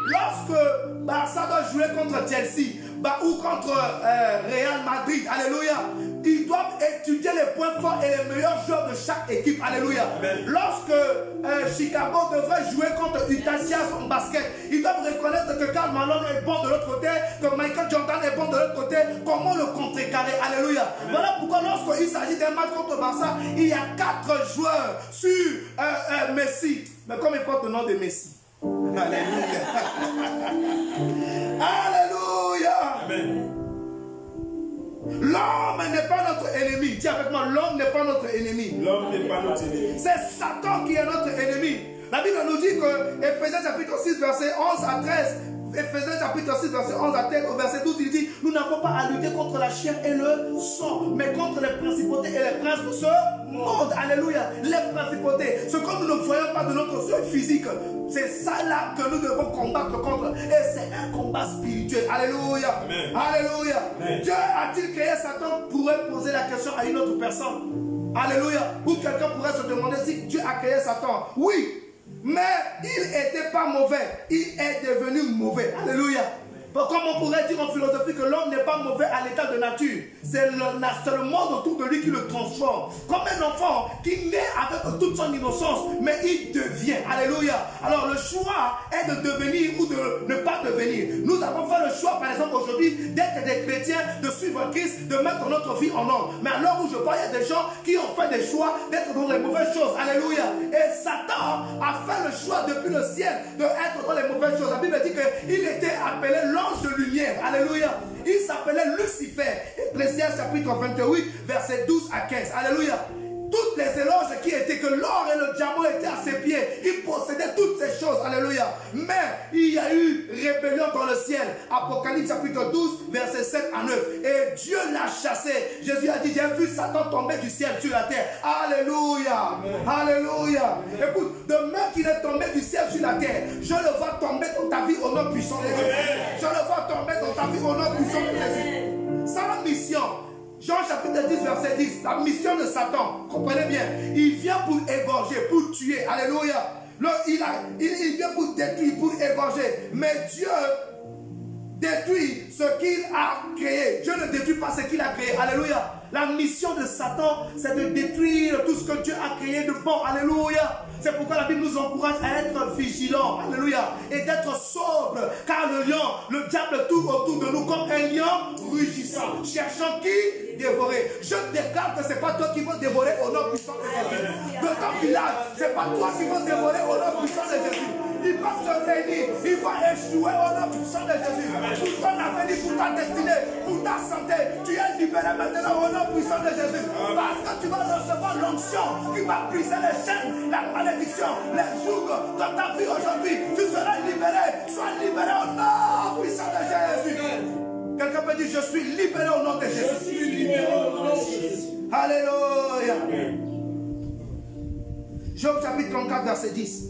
Lorsque Barça doit jouer contre Chelsea ou contre Real Madrid, alléluia, ils doivent étudier les points forts et les meilleurs joueurs de chaque équipe. Alléluia. Amen. Lorsque Chicago devrait jouer contre Utah Jazz en basket, ils doivent reconnaître que Karl Malone est bon de l'autre côté, que Michael Jordan est bon de l'autre côté. Comment le contrecarrer? Alléluia. Amen. Voilà pourquoi lorsqu'il s'agit d'un match contre Barça, il y a 4 joueurs sur Messi. Mais comme il porte le nom de Messi. Alléluia. Alléluia. Amen. L'homme n'est pas notre ennemi. Dis avec moi, l'homme n'est pas notre ennemi. L'homme n'est pas notre ennemi. C'est Satan qui est notre ennemi. La Bible nous dit que Ephésiens chapitre 6 verset 11 à 13. Ephésiens chapitre 6 verset 11 à 13 au verset 12, il dit: nous n'avons pas à lutter contre la chair et le sang, mais contre les principautés et les princes de ce monde. Alléluia. Les principautés, ce que nous ne voyons pas de notre yeux physique, c'est ça là que nous devons combattre contre. Et c'est un combat spirituel. Alléluia. Amen. Alléluia. Amen. Dieu a-t-il créé Satan? Pourrait poser la question à une autre personne. Alléluia. Ou quelqu'un pourrait se demander si Dieu a créé Satan. Oui. Mais il n'était pas mauvais, il est devenu mauvais. Alléluia. Comme on pourrait dire en philosophie que l'homme n'est pas mauvais à l'état de nature. C'est le monde autour de lui qui le transforme. Comme un enfant qui naît avec toute son innocence, mais il devient. Alléluia. Alors le choix est de devenir ou de ne pas devenir. Nous avons fait le choix, par exemple, aujourd'hui, d'être des chrétiens, de suivre Christ, de mettre notre vie en ordre. Mais à l'heure où je parle, il y a des gens qui ont fait des choix d'être dans les mauvaises choses. Alléluia. Et Satan a fait le choix depuis le ciel d'être dans les mauvaises choses. La Bible dit qu'il était appelé l'ange de lumière. Alléluia. Il s'appelait Lucifer. Ecclésiaste chapitre 28 verset 12 à 15. Alléluia. Toutes les éloges qui étaient que l'or et le diamant étaient à ses pieds. Il possédait toutes ces choses. Alléluia. Mais il y a eu rébellion dans le ciel. Apocalypse chapitre 12 verset 7 à 9. Et Dieu l'a chassé. Jésus a dit: j'ai vu Satan tomber du ciel sur la terre. Alléluia. Amen. Alléluia. Amen. Écoute, de même qu'il est tombé du ciel sur la terre, je le vois tomber dans ta vie au nom puissant de Jésus. Je le vois tomber dans ta vie au nom puissant de Jésus. Sa mission, Jean chapitre 10 verset 10, la mission de Satan, comprenez bien, il vient pour égorger, pour tuer. Alléluia. Il vient pour détruire, pour égorger. Mais Dieu détruit ce qu'il a créé. Dieu ne détruit pas ce qu'il a créé. Alléluia. La mission de Satan, c'est de détruire tout ce que Dieu a créé de bon. Alléluia. C'est pourquoi la Bible nous encourage à être vigilants. Alléluia. Et d'être sobre. Car le lion, le diable tourne autour de nous comme un lion rugissant, cherchant qui dévorer. Je déclare que ce n'est pas toi qui vas dévorer au nom puissant de Jésus. De ton village, ce n'est pas toi qui vas dévorer au nom puissant de Jésus. Il va se réunir, il va échouer au nom puissant de Jésus. Pour ton avenir, pour ta destinée, pour ta santé, tu es libéré maintenant au nom puissant de Jésus. Parce que tu vas recevoir l'onction qui va briser les chaînes, la malédiction, les jougs dans ta vie aujourd'hui. Tu seras libéré. Sois libéré au nom puissant de Jésus. Quelqu'un peut dire: je suis libéré au nom de Jésus. Je suis libéré au nom de Jésus. Alléluia. Job chapitre 34 verset 10.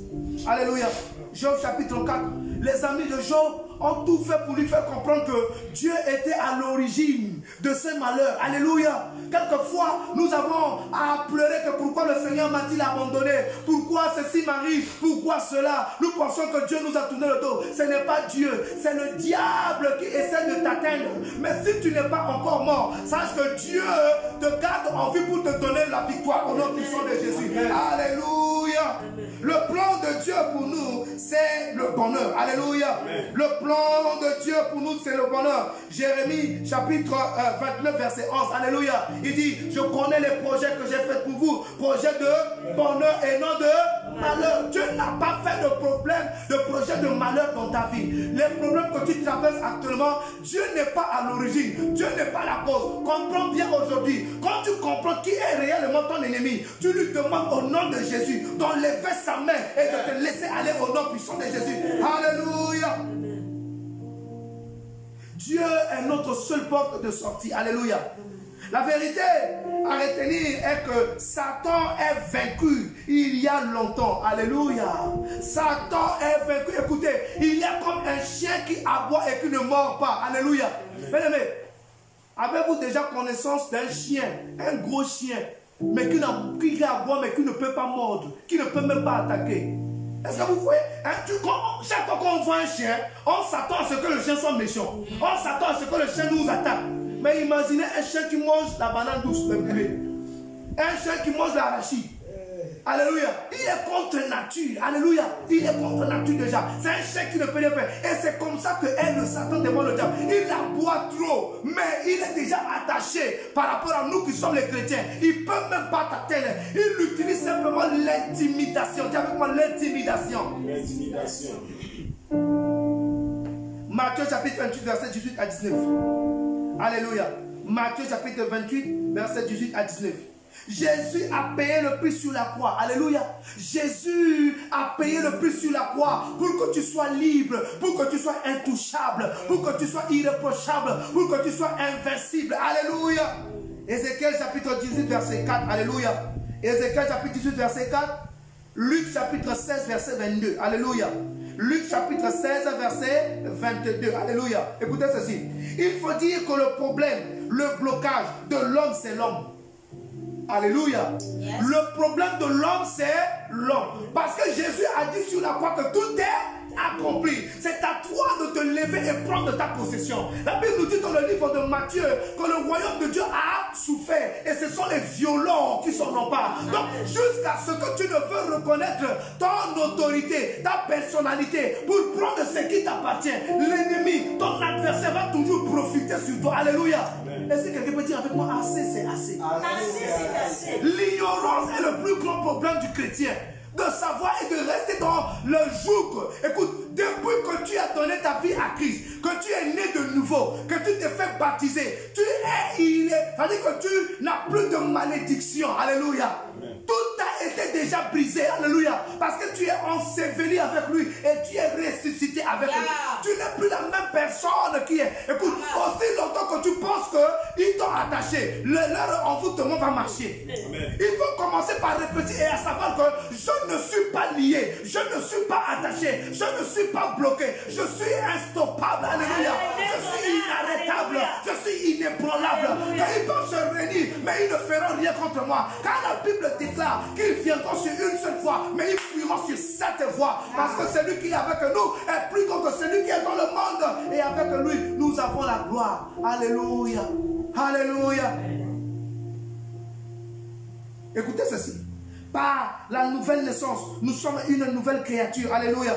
Alléluia. Job chapitre 34. Les amis de Job ont tout fait pour lui faire comprendre que Dieu était à l'origine de ces malheurs. Alléluia. Quelquefois, nous avons à pleurer que pourquoi le Seigneur m'a-t-il abandonné? Pourquoi ceci m'arrive? Pourquoi cela? Nous pensons que Dieu nous a tourné le dos. Ce n'est pas Dieu, c'est le diable qui essaie de t'atteindre. Mais si tu n'es pas encore mort, sache que Dieu te garde en vie pour te donner la victoire au nom puissant de Jésus. Alléluia. Le plan de Dieu pour nous, c'est le bonheur. Alléluia. Le plan de Dieu pour nous, c'est le bonheur. Jérémie chapitre 29 verset 11. Alléluia. Il dit, je connais les projets que j'ai faits pour vous. Projets de bonheur et non de malheur. Dieu n'a pas fait de problème, de projet de malheur dans ta vie. Les problèmes que tu traverses actuellement, Dieu n'est pas à l'origine. Dieu n'est pas la cause. Comprends bien aujourd'hui. Quand tu comprends qui est réellement ton ennemi, tu lui demandes au nom de Jésus d'enlever sa main et de te laisser aller au nom puissant de Jésus. Alléluia. Dieu est notre seule porte de sortie. Alléluia. La vérité à retenir est que Satan est vaincu il y a longtemps. Alléluia. Satan est vaincu. Écoutez, il y a comme un chien qui aboie et qui ne mord pas. Alléluia. Bien-aimés, avez-vous déjà connaissance d'un chien, un gros chien, mais qui aboie mais qui ne peut pas mordre, qui ne peut même pas attaquer? Est-ce que vous voyez, chaque fois qu'on voit un chien, on s'attend à ce que le chien soit méchant. On s'attend à ce que le chien nous attaque. Mais imaginez un chien qui mange la banane douce, le bébé. Un chien qui mange l'arachide. Alléluia. Il est contre nature. Alléluia. Il est contre nature déjà. C'est un chien qui ne peut rien faire. Et c'est comme ça que le Satan demande le diable. Il aboie trop, mais il est déjà attaché par rapport à nous qui sommes les chrétiens. Il ne peut même pas t'atteindre. Il utilise simplement l'intimidation. Dis avec moi l'intimidation. L'intimidation. Matthieu chapitre 28, verset 18 à 19. Alléluia. Matthieu chapitre 28, verset 18 à 19. Jésus a payé le prix sur la croix. Alléluia. Jésus a payé le prix sur la croix pour que tu sois libre, pour que tu sois intouchable, pour que tu sois irréprochable, pour que tu sois invincible. Alléluia. Ézéchiel chapitre 18, verset 4. Alléluia. Ézéchiel chapitre 18, verset 4. Luc chapitre 16, verset 22. Alléluia. Luc chapitre 16, verset 22. Alléluia. Écoutez ceci. Il faut dire que le problème, le blocage de l'homme, c'est l'homme. Alléluia. Yes. Le problème de l'homme, c'est l'homme. Parce que Jésus a dit sur la croix que tout est accompli. C'est à toi de te lever et prendre ta possession. La Bible nous dit dans le livre de Matthieu que le royaume de Dieu a souffert. Et ce sont les violents qui s'en emparent. Donc jusqu'à ce que tu ne veux reconnaître ton autorité, ta personnalité pour prendre ce qui t'appartient, l'ennemi, ton adversaire va toujours profiter sur toi. Alléluia. Est-ce que quelqu'un peut dire avec moi, assez c'est assez? L'ignorance est le plus grand problème du chrétien. De savoir et de rester dans le joug. Écoute, depuis que tu as donné ta vie à Christ, que tu es né de nouveau, que tu t'es fait baptiser, tu es, c'est-à-dire que tu n'as plus de malédiction. Alléluia. Amen. Tout a été déjà brisé. Alléluia. Parce que tu es enseveli avec lui et tu es ressuscité avec lui. Tu n'es plus la même personne qui est. Écoute, aussi longtemps que tu penses qu'ils t'ont attaché, leur envoûtement va marcher. Amen. Il faut commencer par répéter et à savoir que je ne suis pas lié, je ne suis pas attaché, je ne suis pas bloqué, je suis instoppable. Alléluia. Je suis inarrêtable, je suis inébranlable. Ils peuvent se réunir, mais ils ne feront rien contre moi. Car la Bible déclare qu'ils viendront sur une seule fois, mais ils fuiront sur 7 voies. Parce que celui qui est avec nous est plus grand que celui qui est dans le monde. Et avec lui, nous avons la gloire. Alléluia. Alléluia. Écoutez ceci. Par la nouvelle naissance, nous sommes une nouvelle créature. Alléluia.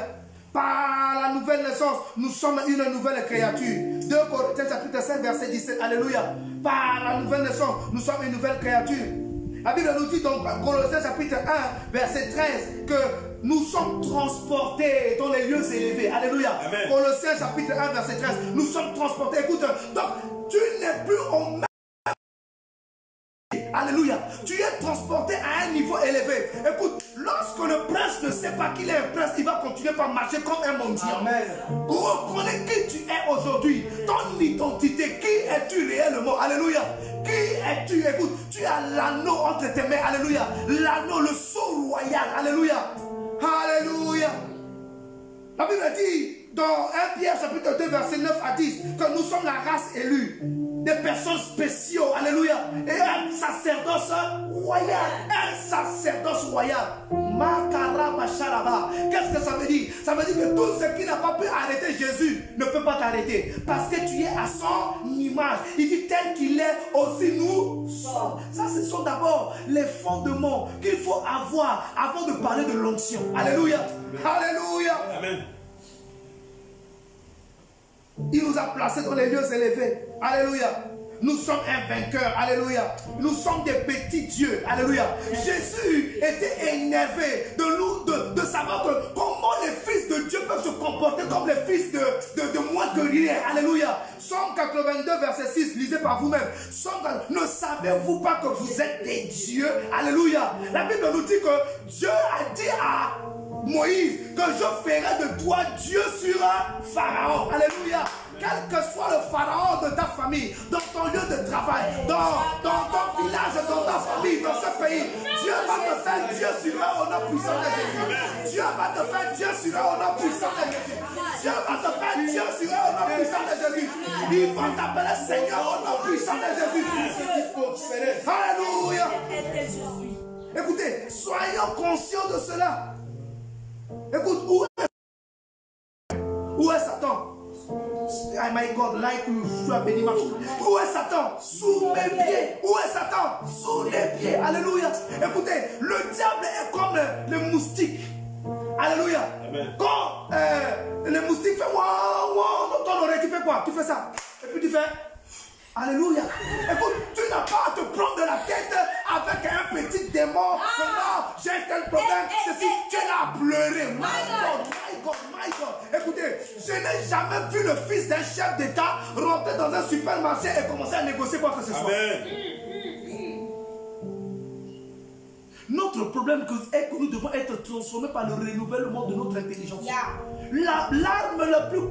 Par la nouvelle naissance, nous sommes une nouvelle créature. 2 Corinthiens chapitre 5 verset 17. Alléluia. Par la nouvelle naissance, nous sommes une nouvelle créature. La Bible nous dit dans Colossiens chapitre 1 verset 13 que nous sommes transportés dans les lieux élevés. Alléluia. Amen. Colossiens chapitre 1 verset 13. Nous sommes transportés. Écoute, donc tu n'es plus au même. Alléluia. Tu es transporté à un niveau élevé. Écoute, lorsque le prince ne sait pas qu'il est un prince, il va continuer par marcher comme un mendiant. Amen. Reconnais qui tu es aujourd'hui. Ton identité. Qui es-tu réellement? Alléluia. Qui es-tu? Écoute, tu as l'anneau entre tes mains. Alléluia. L'anneau, le sceau royal. Alléluia. Alléluia. La Bible dit dans 1 Pierre chapitre 2 verset 9 à 10 que nous sommes la race élue. des personnes spéciaux, alléluia, et un sacerdoce royal, Qu'est-ce que ça veut dire? Ça veut dire que tout ce qui n'a pas pu arrêter Jésus ne peut pas t'arrêter, parce que tu es à son image. Il dit tel qu'il est, aussi nous sommes. Ça, ce sont d'abord les fondements qu'il faut avoir avant de parler de l'onction. Alléluia. Alléluia. Amen. Il nous a placés dans les lieux élevés. Alléluia. Nous sommes un vainqueur. Alléluia. Nous sommes des petits dieux. Alléluia. Jésus était énervé de nous, de savoir que comment les fils de Dieu peuvent se comporter comme les fils de moins que rien. Alléluia. Psaume 82, verset 6. Lisez par vous-même. Ne savez-vous pas que vous êtes des dieux? Alléluia. La Bible nous dit que Dieu a dit à Moïse que je ferai de toi Dieu sur un Pharaon. Alléluia. Quel que soit le pharaon de ta famille, dans ton lieu de travail, dans ton village, dans ta famille, dans ce pays, Dieu va te faire Dieu sur eux au nom puissant de Jésus. Dieu va te faire Dieu sur eux au nom puissant de Jésus. Dieu va te faire Dieu sur eux au nom puissant de Jésus. Il va t'appeler Seigneur au nom puissant de Jésus. Alléluia. Écoutez, soyons conscients de cela. Écoute, où est Satan? Oh my God, like you sois béni ma fille. Où est Satan? Sous mes pieds. Où est Satan? Sous les pieds. Alléluia. Écoutez, le diable est comme le moustique. Alléluia. Amen. Quand le moustique fait ouah, ouah, dans ton oreille, tu fais quoi? Tu fais ça. Et puis tu fais alléluia. Écoute, tu n'as pas à te prendre de la tête avec un petit démon. Non, j'ai tel problème. Ceci, tu l'as à pleurer. My God, my God, my God. Écoutez, je n'ai jamais vu le fils d'un chef d'État rentrer dans un supermarché et commencer à négocier quoi que ce soit. Amen. Notre problème est que nous devons être transformés par le renouvellement de notre intelligence. L'arme la plus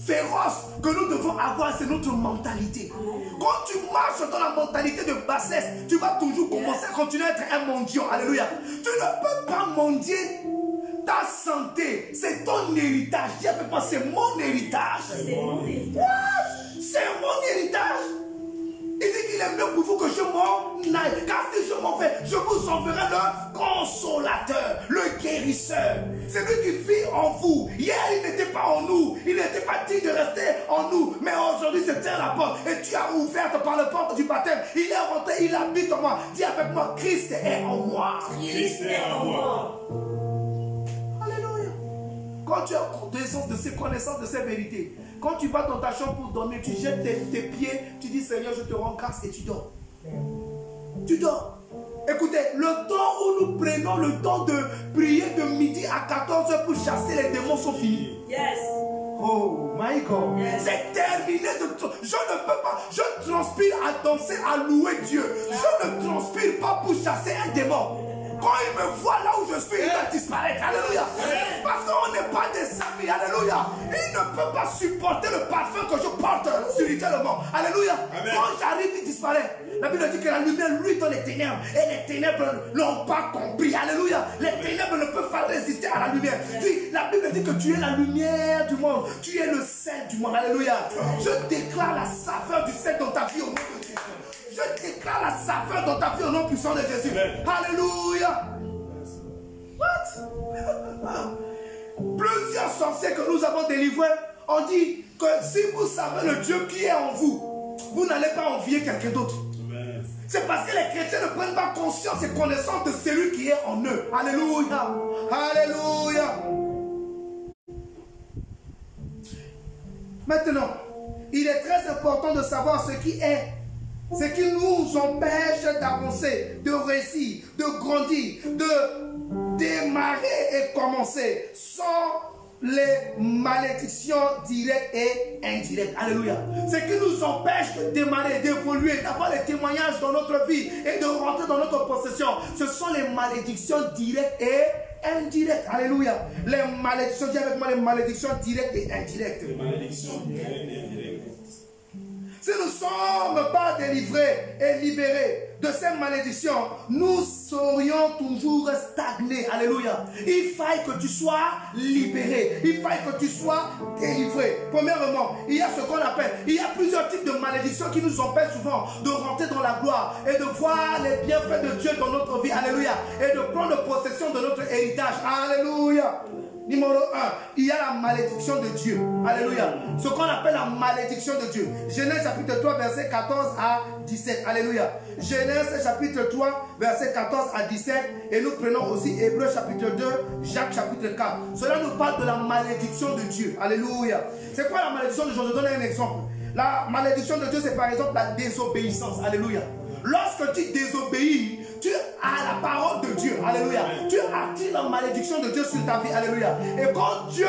féroce que nous devons avoir, c'est notre mentalité. Quand tu marches dans la mentalité de bassesse, tu vas toujours commencer à continuer à être un mendiant. Alléluia. Tu ne peux pas mendier ta santé. C'est ton héritage. Dieu ne peut pas, c'est mon héritage. C'est mon héritage. C'est mon héritage. Il dit qu'il est mieux pour vous que je m'en aille. Car si je m'en vais, je vous enverrai le consolateur, le guérisseur. C'est lui qui vit en vous. Hier, il n'était pas en nous. Il n'était pas digne de rester en nous. Mais aujourd'hui, c'est tient la porte. Et tu as ouvert par la porte du baptême. Il est rentré, il habite en moi. Dis avec moi, Christ est en moi. Christ est en moi. Alléluia. Quand tu as connaissance de ces connaissances, de ces vérités, quand tu vas dans ta chambre pour dormir, tu jettes tes pieds, tu dis Seigneur, je te rends grâce et tu dors. Tu dors. Écoutez, le temps où nous prenons le temps de prier de midi à 14h pour chasser les démons sont finis. Yes. Oh my God. Yes. C'est terminé. Je ne peux pas. Je transpire à danser, à louer Dieu. Je ne transpire pas pour chasser un démon. Quand il me voit là où je suis, il va disparaître. Alléluia. Parce qu'on n'est pas des amis. Alléluia. Il ne peut pas supporter le parfum que je porte spirituellement. Alléluia. Amen. Quand j'arrive, il disparaît. La Bible dit que la lumière luit dans les ténèbres. Et les ténèbres n'ont pas compris. Alléluia. Les ténèbres ne peuvent pas résister à la lumière. La Bible dit que tu es la lumière du monde. Tu es le sel du monde. Alléluia. Je déclare la saveur du sel dans ta vie au nom de Jésus. Je déclare la saveur dans ta vie au nom puissant de Jésus. Alléluia. What? Plusieurs sorciers que nous avons délivrés ont dit que si vous savez le Dieu qui est en vous, vous n'allez pas envier quelqu'un d'autre. C'est parce que les chrétiens ne prennent pas conscience et connaissance de celui qui est en eux. Alléluia. Alléluia. Maintenant, il est très important de savoir ce qui nous empêche d'avancer, de réussir, de grandir, de démarrer et commencer sans les malédictions directes et indirectes. Alléluia. Ce qui nous empêche de démarrer, d'évoluer, d'avoir les témoignages dans notre vie et de rentrer dans notre possession, ce sont les malédictions directes et indirectes. Alléluia. Les malédictions, dis avec moi, les malédictions directes et indirectes. Les malédictions directes et indirectes. Si nous ne sommes pas délivrés et libérés de ces malédictions, nous serions toujours stagnés. Alléluia. Il faille que tu sois libéré. Il faille que tu sois délivré. Premièrement, il y a ce qu'on appelle, il y a plusieurs types de malédictions qui nous empêchent souvent de rentrer dans la gloire et de voir les bienfaits de Dieu dans notre vie. Alléluia. Et de prendre possession de notre héritage. Alléluia. Numéro 1, il y a la malédiction de Dieu. Alléluia. Ce qu'on appelle la malédiction de Dieu. Genèse chapitre 3, verset 14 à 17. Alléluia. Genèse chapitre 3, verset 14 à 17. Et nous prenons aussi Hébreux chapitre 2, Jacques chapitre 4. Cela nous parle de la malédiction de Dieu. Alléluia. C'est quoi la malédiction de Dieu? Je donne un exemple. La malédiction de Dieu, c'est par exemple la désobéissance. Alléluia. Lorsque tu désobéis, tu as la parole de Dieu. Alléluia. Tu attires la malédiction de Dieu sur ta vie. Alléluia. Et quand tu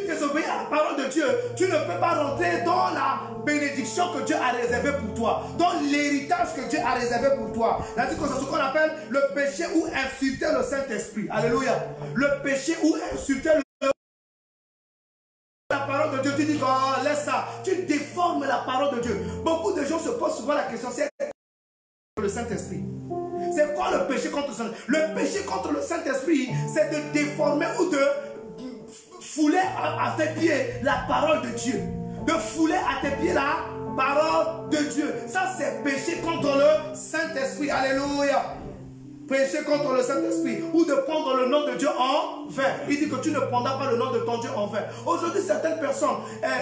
désobéis à la parole de Dieu, tu ne peux pas rentrer dans la bénédiction que Dieu a réservée pour toi, dans l'héritage que Dieu a réservé pour toi. C'est ce qu'on appelle le péché ou insulter le Saint-Esprit. Alléluia. Le péché ou insulter la parole de Dieu. Tu dis, oh, laisse ça. Tu déformes la parole de Dieu. Beaucoup de gens se posent souvent la question, c'est le Saint-Esprit. C'est quoi le péché contre le Saint-Esprit? Le péché contre le Saint-Esprit, c'est de déformer ou de fouler à tes pieds la parole de Dieu. De fouler à tes pieds la parole de Dieu. Ça, c'est péché contre le Saint-Esprit. Alléluia. Péché contre le Saint-Esprit, ou de prendre le nom de Dieu en vain. Il dit que tu ne prendras pas le nom de ton Dieu en vain. Aujourd'hui, certaines personnes,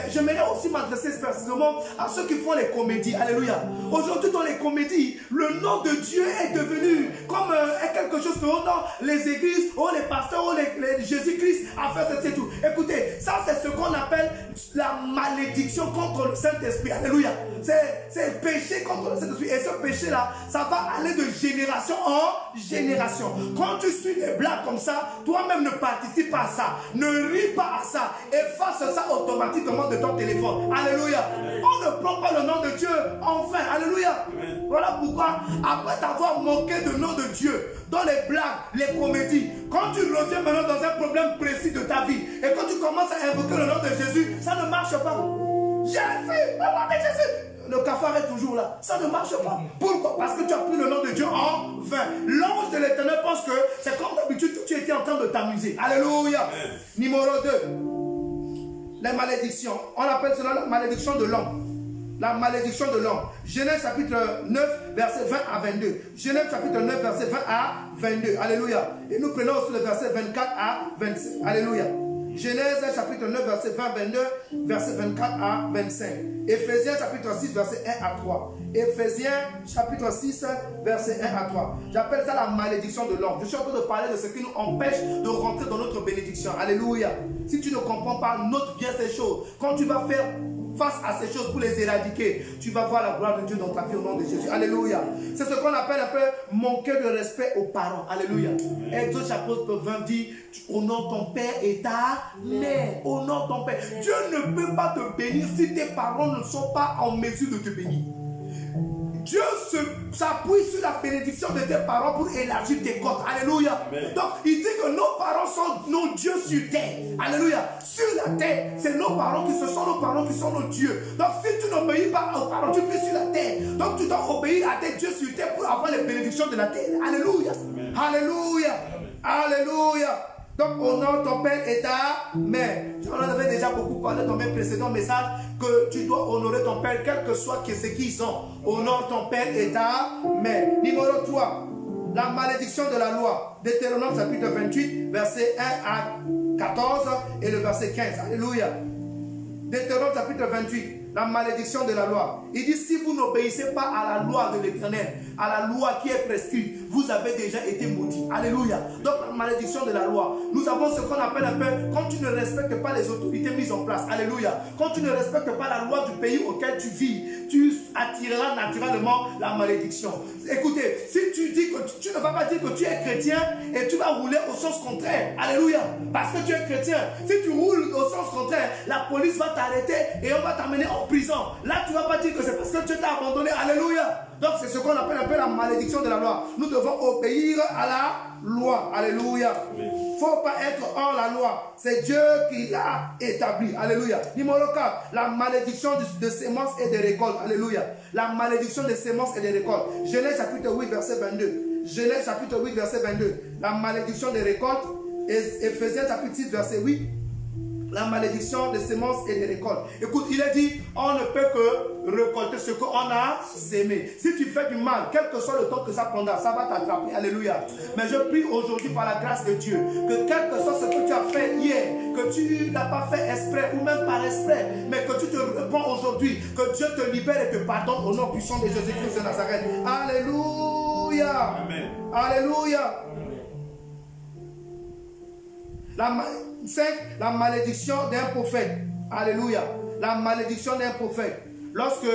j'aimerais aussi m'adresser précisément à ceux qui font les comédies. Alléluia. Aujourd'hui, dans les comédies, le nom de Dieu est devenu comme quelque chose que dans les églises, les pasteurs, les Jésus-Christ a fait, c'est tout. Écoutez, ça c'est ce qu'on appelle la malédiction contre le Saint-Esprit. Alléluia. C'est le péché contre le Saint-Esprit. Et ce péché-là, ça va aller de génération en génération. Quand tu suis des blagues comme ça, toi-même ne participe pas à ça. Ne ris pas à ça. Efface ça automatiquement de ton téléphone. Alléluia. On ne prend pas le nom de Dieu en vain. Alléluia. Voilà pourquoi, après t'avoir moqué du nom de Dieu, dans les blagues, les comédies, quand tu reviens maintenant dans un problème précis de ta vie, et quand tu commences à invoquer le nom de Jésus, ça ne marche pas. Jésus, maman de Jésus. Le cafard est toujours là. Ça ne marche pas. Pourquoi? Parce que tu as pris le nom de Dieu en vain. L'ange de l'Éternel pense que c'est comme d'habitude que tu étais en train de t'amuser. Alléluia. Numéro 2. Les malédictions. On appelle cela la malédiction de l'homme. La malédiction de l'homme. Genèse chapitre 9, verset 20 à 22. Genèse chapitre 9, verset 20 à 22. Alléluia. Et nous prenons aussi le verset 24 à 25. Alléluia. Genèse chapitre 9, verset 20 à 22, verset 24 à 25. Éphésiens chapitre 6, verset 1 à 3. Éphésiens chapitre 6, verset 1 à 3. J'appelle ça la malédiction de l'homme. Je suis en train de parler de ce qui nous empêche de rentrer dans notre bénédiction. Alléluia. Si tu ne comprends pas, note bien ces choses. Quand tu vas faire face à ces choses pour les éradiquer, tu vas voir la gloire de Dieu dans ta vie au nom de Jésus. Alléluia. C'est ce qu'on appelle un peu manquer de respect aux parents. Alléluia. Exode chapitre 20 dit, honore ton père et ta mère. Honore ton père. Dieu ne peut pas te bénir si tes parents ne sont pas en mesure de te bénir. Dieu s'appuie sur la bénédiction de tes parents pour élargir tes côtes. Alléluia. Amen. Donc, il dit que nos parents sont nos dieux sur terre. Alléluia. Sur la terre, c'est nos parents qui sont nos dieux. Donc, si tu n'obéis pas aux parents, tu vis sur la terre. Donc, tu dois obéir à tes dieux sur terre pour avoir les bénédictions de la terre. Alléluia. Amen. Alléluia. Amen. Alléluia. Donc, honore ton père et ta mère. J'en avais déjà beaucoup parlé dans mes précédents messages que tu dois honorer ton père, quel que soit ce qu'ils sont. Honore ton père et ta mère. Numéro 3, la malédiction de la loi. Deutéronome chapitre 28, verset 1 à 14 et le verset 15. Alléluia. Deutéronome chapitre 28. La malédiction de la loi. Il dit, si vous n'obéissez pas à la loi de l'Éternel, à la loi qui est prescrite, vous avez déjà été maudit. Alléluia. Donc la malédiction de la loi. Nous avons ce qu'on appelle un peu, quand tu ne respectes pas les autorités mises en place. Alléluia. Quand tu ne respectes pas la loi du pays auquel tu vis, tu attireras naturellement la malédiction. Écoutez, si tu dis que tu ne vas pas dire que tu es chrétien et tu vas rouler au sens contraire. Alléluia. Parce que tu es chrétien. Si tu roules au sens contraire, la police va t'arrêter et on va t'amener en prison. Là, tu ne vas pas dire que c'est parce que Dieu t'a abandonné. Alléluia. Donc, c'est ce qu'on appelle un peu la malédiction de la loi. Nous devons obéir à la loi. Alléluia. Il ne faut pas être hors la loi. C'est Dieu qui l'a établi. Alléluia. Numéro 4, la malédiction de sémences et de récoltes. Alléluia. La malédiction des semences et des récoltes. Genèse chapitre 8, verset 22. Genèse chapitre 8, verset 22. La malédiction des récoltes. Éphésiens chapitre 6, verset 8. La malédiction des semences et des récoltes. Écoute, il est dit, on ne peut que récolter ce qu'on a sémé. Si tu fais du mal, quel que soit le temps que ça prendra, ça va t'attraper. Alléluia. Mais je prie aujourd'hui par la grâce de Dieu, que quel que soit ce que tu as fait hier, que tu n'as pas fait exprès ou même par exprès, mais que tu te répands aujourd'hui, que Dieu te libère et te pardonne au nom puissant de Jésus-Christ de Nazareth. Alléluia. Amen. Alléluia. 5. La malédiction d'un prophète. Alléluia. La malédiction d'un prophète. Lorsque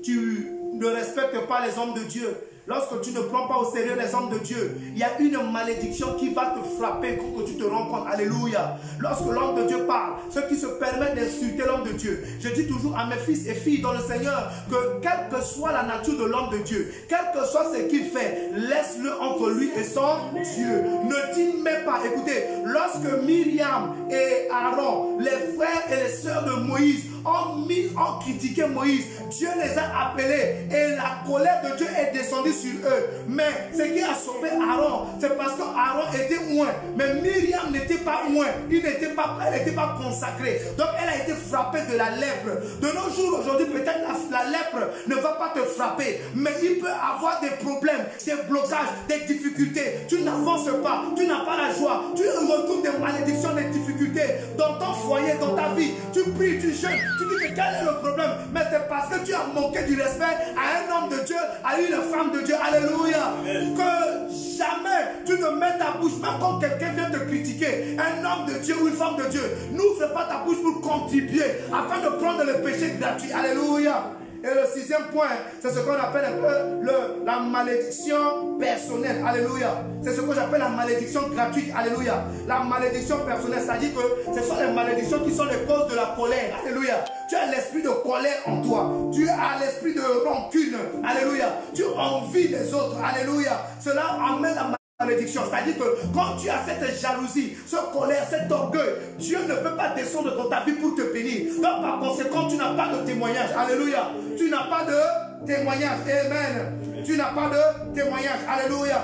tu ne respectes pas les hommes de Dieu, lorsque tu ne prends pas au sérieux les hommes de Dieu, il y a une malédiction qui va te frapper pour que tu te rends compte. Alléluia. Lorsque l'homme de Dieu parle, ceux qui se permettent d'insulter l'homme de Dieu, je dis toujours à mes fils et filles dans le Seigneur que quelle que soit la nature de l'homme de Dieu, quel que soit ce qu'il fait, laisse-le entre lui et son Dieu. Ne dis même pas. Écoutez, lorsque Myriam et Aaron, les frères et les sœurs de Moïse, ont critiqué Moïse, Dieu les a appelés et la colère de Dieu est descendue sur eux. Mais ce qui a sauvé Aaron, c'est parce qu'Aaron était loin. Mais Myriam n'était pas loin. Elle n'était pas consacrée. Donc elle a été frappée de la lèpre. De nos jours aujourd'hui, peut-être la lèpre ne va pas te frapper. Mais il peut avoir des problèmes, des blocages, des difficultés. Tu n'avances pas. Tu n'as pas la joie. Tu retrouves des malédictions, des difficultés dans ton foyer, dans ta vie. Tu pries, tu jeûnes. Tu dis que quel est le problème? Mais c'est parce que tu as manqué du respect à un homme de Dieu, à une femme de Dieu. Alléluia. Amen. Que jamais tu ne mets ta bouche, même quand quelqu'un vient te critiquer, un homme de Dieu ou une femme de Dieu, n'ouvre pas ta bouche pour contribuer afin de prendre le péché gratuit. Alléluia. Et le 6e point, c'est ce qu'on appelle un peu la malédiction personnelle. Alléluia. C'est ce que j'appelle la malédiction gratuite. Alléluia. La malédiction personnelle, c'est-à-dire que ce sont les malédictions qui sont les causes de la colère. Alléluia. Tu as l'esprit de colère en toi. Tu as l'esprit de rancune. Alléluia. Tu envies les autres. Alléluia. Cela amène la malédiction. C'est-à-dire que quand tu as cette jalousie, cette colère, cet orgueil, Dieu ne peut pas descendre dans ta vie pour te bénir. Donc par conséquent, tu n'as pas de témoignage. Alléluia. Tu n'as pas de témoignage. Amen. Tu n'as pas de témoignage. Alléluia.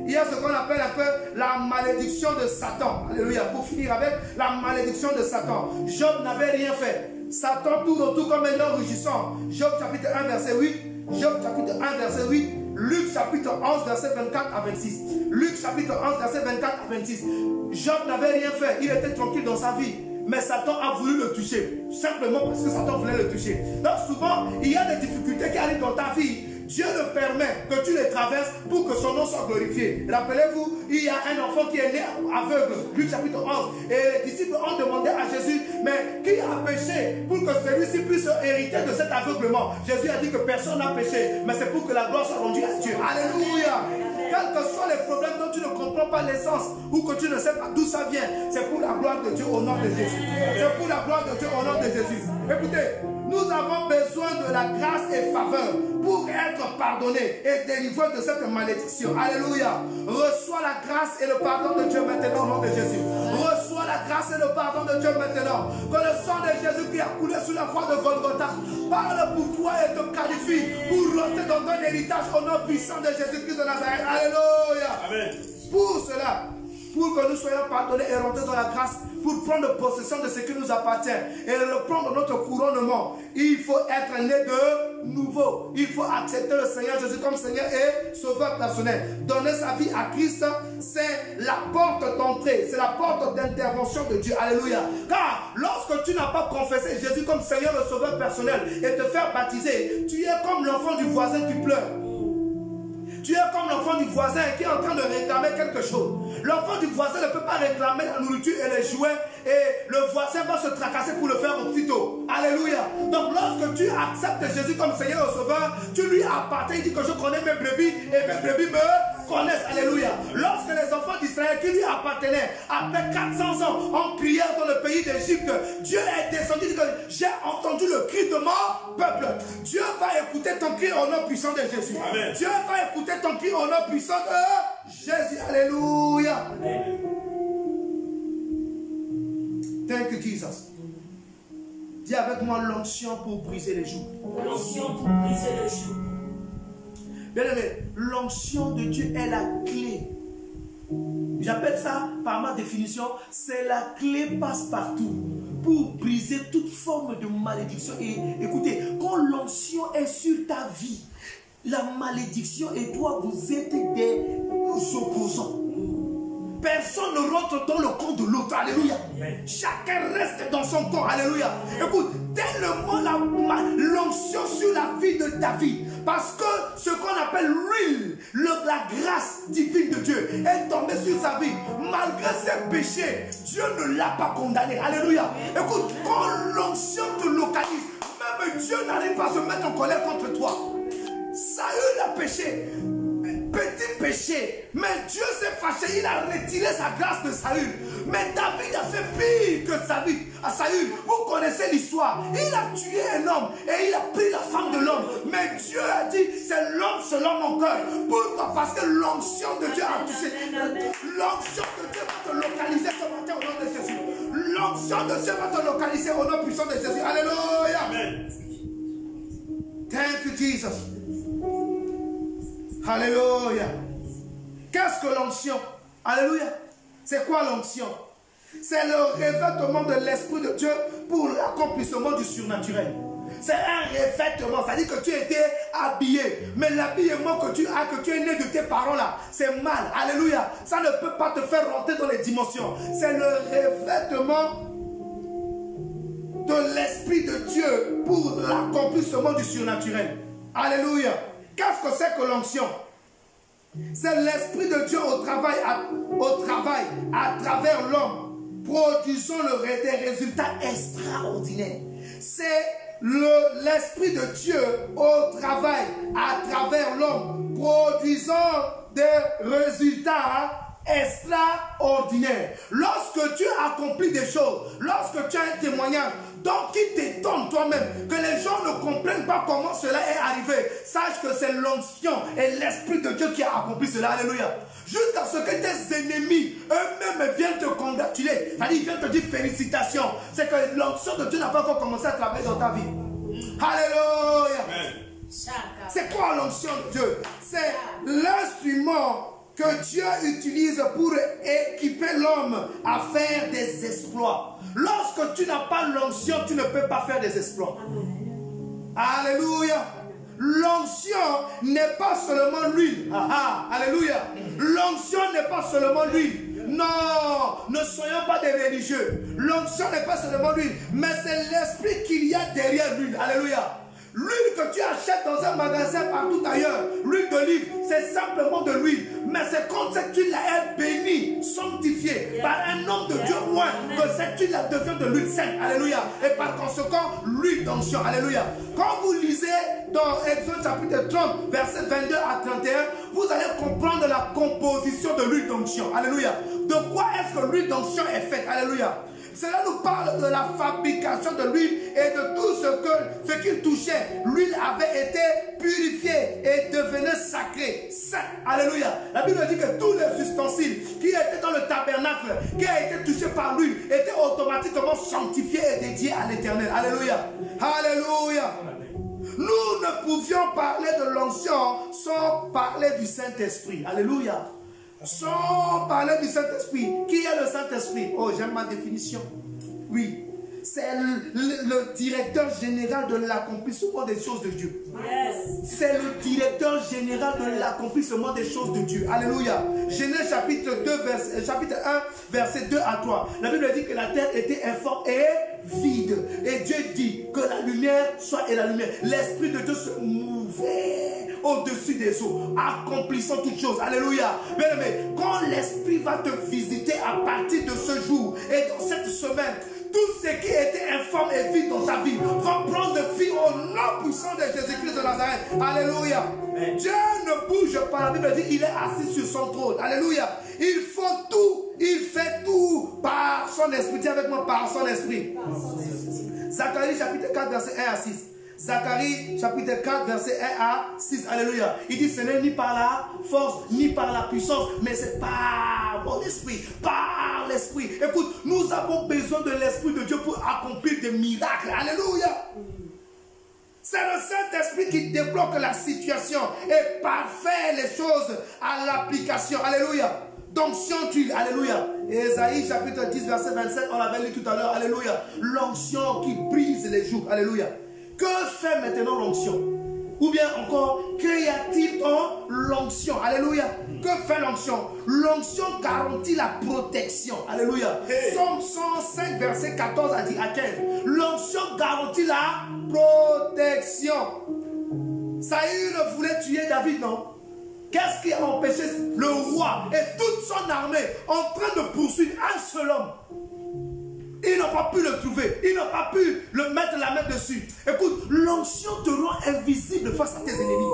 Il y a ce qu'on appelle un peu la malédiction de Satan. Alléluia. Pour finir avec la malédiction de Satan. Job n'avait rien fait. Satan tourne autour comme un lion rugissant. Job chapitre 1 verset 8. Job chapitre 1 verset 8. Luc chapitre 11 verset 24 à 26. Luc chapitre 11 verset 24 à 26. Job n'avait rien fait. Il était tranquille dans sa vie. Mais Satan a voulu le toucher. Simplement parce que Satan voulait le toucher. Donc souvent, il y a des difficultés qui arrivent dans ta vie. Dieu le permet que tu les traverses pour que son nom soit glorifié. Rappelez-vous, il y a un enfant qui est né aveugle. Luc chapitre 11. Et les disciples ont demandé à Jésus, mais qui a péché pour que celui-ci puisse hériter de cet aveuglement? Jésus a dit que personne n'a péché, mais c'est pour que la gloire soit rendue à Dieu. Alléluia. Quels que soient les problèmes dont tu ne comprends pas l'essence ou que tu ne sais pas d'où ça vient, c'est pour la gloire de Dieu au nom de Jésus. C'est pour la gloire de Dieu au nom de Jésus. Écoutez, nous avons besoin de la grâce et faveur pour être pardonnés et délivrés de cette malédiction. Alléluia. Reçois la grâce et le pardon de Dieu maintenant au nom de Jésus. Reçois la grâce et le pardon de Dieu maintenant. Que le sang de Jésus qui a coulé sur la croix de Golgotha parle pour toi et te qualifie pour rentrer dans ton héritage au nom puissant de Jésus-Christ de Nazareth. Alléluia. Amen. Pour cela, pour que nous soyons pardonnés et rentrés dans la grâce, pour prendre possession de ce qui nous appartient et reprendre notre couronnement, il faut être né de nouveau. Il faut accepter le Seigneur Jésus comme Seigneur et Sauveur personnel. Donner sa vie à Christ, c'est la porte d'entrée, c'est la porte d'intervention de Dieu. Alléluia. Car lorsque tu n'as pas confessé Jésus comme Seigneur et Sauveur personnel et te faire baptiser, tu es comme l'enfant du voisin qui pleure. Tu es comme l'enfant du voisin qui est en train de réclamer quelque chose. L'enfant du voisin ne peut pas réclamer la nourriture et les jouets et le voisin va se tracasser pour le faire aussitôt. Alléluia. Donc lorsque tu acceptes Jésus comme Seigneur et Sauveur, tu lui appartiens. Il dit que je connais mes brebis et mes brebis me connaissent, alléluia. Lorsque les enfants d'Israël qui lui appartenaient, après 400 ans, en prière dans le pays d'Égypte, Dieu est descendu et dit que j'ai entendu le cri de mon peuple. Dieu va écouter ton cri au nom puissant de Jésus. Amen. Dieu va écouter ton cri au nom puissant de Jésus. Alléluia. Amen. Thank you, Jesus. Dis avec moi l'onction pour briser les joues. L'onction pour briser les joues. Bien aimé, l'onction de Dieu est la clé. J'appelle ça, par ma définition, c'est la clé passe-partout pour briser toute forme de malédiction. Et écoutez, quand l'onction est sur ta vie, la malédiction et toi, vous êtes des opposants. Personne ne rentre dans le corps de l'autre. Alléluia. Chacun reste dans son corps. Alléluia. Écoute, tellement l'onction sur la vie de David. Parce que ce qu'on appelle l'huile, la grâce divine de Dieu est tombée sur sa vie. Malgré ses péchés, Dieu ne l'a pas condamné. Alléluia. Écoute, quand l'onction te localise, même Dieu n'arrive pas à se mettre en colère contre toi. Saül a péché. Petit péché, mais Dieu s'est fâché, il a retiré sa grâce de Saül. Mais David a fait pire que Saül. Vous connaissez l'histoire. Il a tué un homme et il a pris la femme de l'homme. Mais Dieu a dit, c'est l'homme selon mon cœur. Pourquoi? Parce que l'onction de Dieu a touché. L'onction de Dieu va te localiser ce matin au nom de Jésus. L'onction de Dieu va te localiser au nom puissant de Jésus. Alléluia. Amen. Thank you, Jesus. Alléluia. Qu'est-ce que l'onction? Alléluia. C'est quoi l'onction? C'est le revêtement de l'Esprit de Dieu pour l'accomplissement du surnaturel. C'est un revêtement, c'est-à-dire que tu étais habillé, mais l'habillement que tu as, que tu es né de tes parents là, c'est mal. Alléluia. Ça ne peut pas te faire rentrer dans les dimensions. C'est le revêtement de l'Esprit de Dieu pour l'accomplissement du surnaturel. Alléluia. Qu'est-ce que c'est que l'onction? C'est l'Esprit de Dieu au travail à travers l'homme, produisant des résultats extraordinaires. C'est l'Esprit de Dieu au travail à travers l'homme, produisant des résultats extraordinaire. Lorsque tu accomplis des choses, lorsque tu as un témoignage, donc qui t'étonne toi-même, que les gens ne comprennent pas comment cela est arrivé, sache que c'est l'onction et l'Esprit de Dieu qui a accompli cela. Alléluia. Jusqu'à ce que tes ennemis eux-mêmes viennent te congratuler, c'est-à-dire ils viennent te dire félicitations. C'est que l'onction de Dieu n'a pas encore commencé à travailler dans ta vie. Alléluia. C'est quoi l'onction de Dieu? C'est l'instrument que Dieu utilise pour équiper l'homme à faire des exploits. Lorsque tu n'as pas l'onction, tu ne peux pas faire des exploits. Alléluia. L'onction n'est pas seulement l'huile. Alléluia. L'onction n'est pas seulement l'huile. Non, ne soyons pas des religieux. L'onction n'est pas seulement l'huile, mais c'est l'esprit qu'il y a derrière l'huile. Alléluia. L'huile que tu achètes dans un magasin partout ailleurs, l'huile d'olive, c'est simplement de l'huile. Mais c'est quand cette huile-là est bénie, sanctifiée par un homme de Dieu loin, que cette huile-là devient de l'huile sainte. Alléluia. Et par conséquent, l'huile d'onction. Alléluia. Quand vous lisez dans Exode chapitre 30, versets 22 à 31, vous allez comprendre la composition de l'huile d'onction. Alléluia. De quoi est-ce que l'huile d'onction est faite? Alléluia. Cela nous parle de la fabrication de l'huile et de tout ce qu'il touchait. L'huile avait été purifiée et devenait sacrée, sainte. Alléluia. La Bible dit que tous les ustensiles qui étaient dans le tabernacle, qui a été touché par l'huile, étaient automatiquement sanctifiés et dédiés à l'Éternel. Alléluia. Alléluia. Nous ne pouvions parler de l'onction sans parler du Saint-Esprit. Alléluia. Sans parler du Saint-Esprit. Qui est le Saint-Esprit? Oh, j'aime ma définition. Oui. C'est le directeur général de l'accomplissement des choses de Dieu. Yes. C'est le directeur général de l'accomplissement des choses de Dieu. Alléluia. Genèse chapitre 1, verset 2 à 3. La Bible dit que la terre était informe et vide. Et Dieu dit que la lumière soit et la lumière. L'Esprit de Dieu se mouvait au-dessus des eaux, accomplissant toutes choses. Alléluia. Bien aimé, quand l'Esprit va te visiter à partir de ce jour et dans cette semaine, tout ce qui était informe et vide dans ta vie reprend de vie au nom puissant de Jésus-Christ de Nazareth. Alléluia. Dieu ne bouge pas. La Bible dit il est assis sur son trône. Alléluia. Il faut tout. Il fait tout par son esprit. Dis avec moi, par son esprit. Zacharie chapitre 4 verset 1 à 6. Zacharie chapitre 4 verset 1 à 6. Alléluia. Il dit ce n'est ni par la force ni par la puissance, mais c'est par mon esprit, par l'esprit. Écoute, nous avons besoin de l'esprit de Dieu pour accomplir des miracles. Alléluia. C'est le Saint-Esprit qui débloque la situation et parfait les choses à l'application. Alléluia. D'onction d'huile. Alléluia. Ésaïe chapitre 10 verset 27, on l'avait lu tout à l'heure. Alléluia. L'onction qui brise les jougs. Alléluia. Que fait maintenant l'onction? Ou bien encore, qu'y a-t-il dans l'onction? Alléluia. Que fait l'onction? L'onction garantit la protection. Alléluia. Psaume 105 verset 14 à 15. L'onction garantit la protection. Saül voulait tuer David, non? Qu'est-ce qui a empêché le roi et toute son armée en train de poursuivre un seul homme? Ils n'ont pas pu le trouver. Ils n'ont pas pu le mettre la main dessus. Écoute, l'onction te rend invisible face à tes ennemis.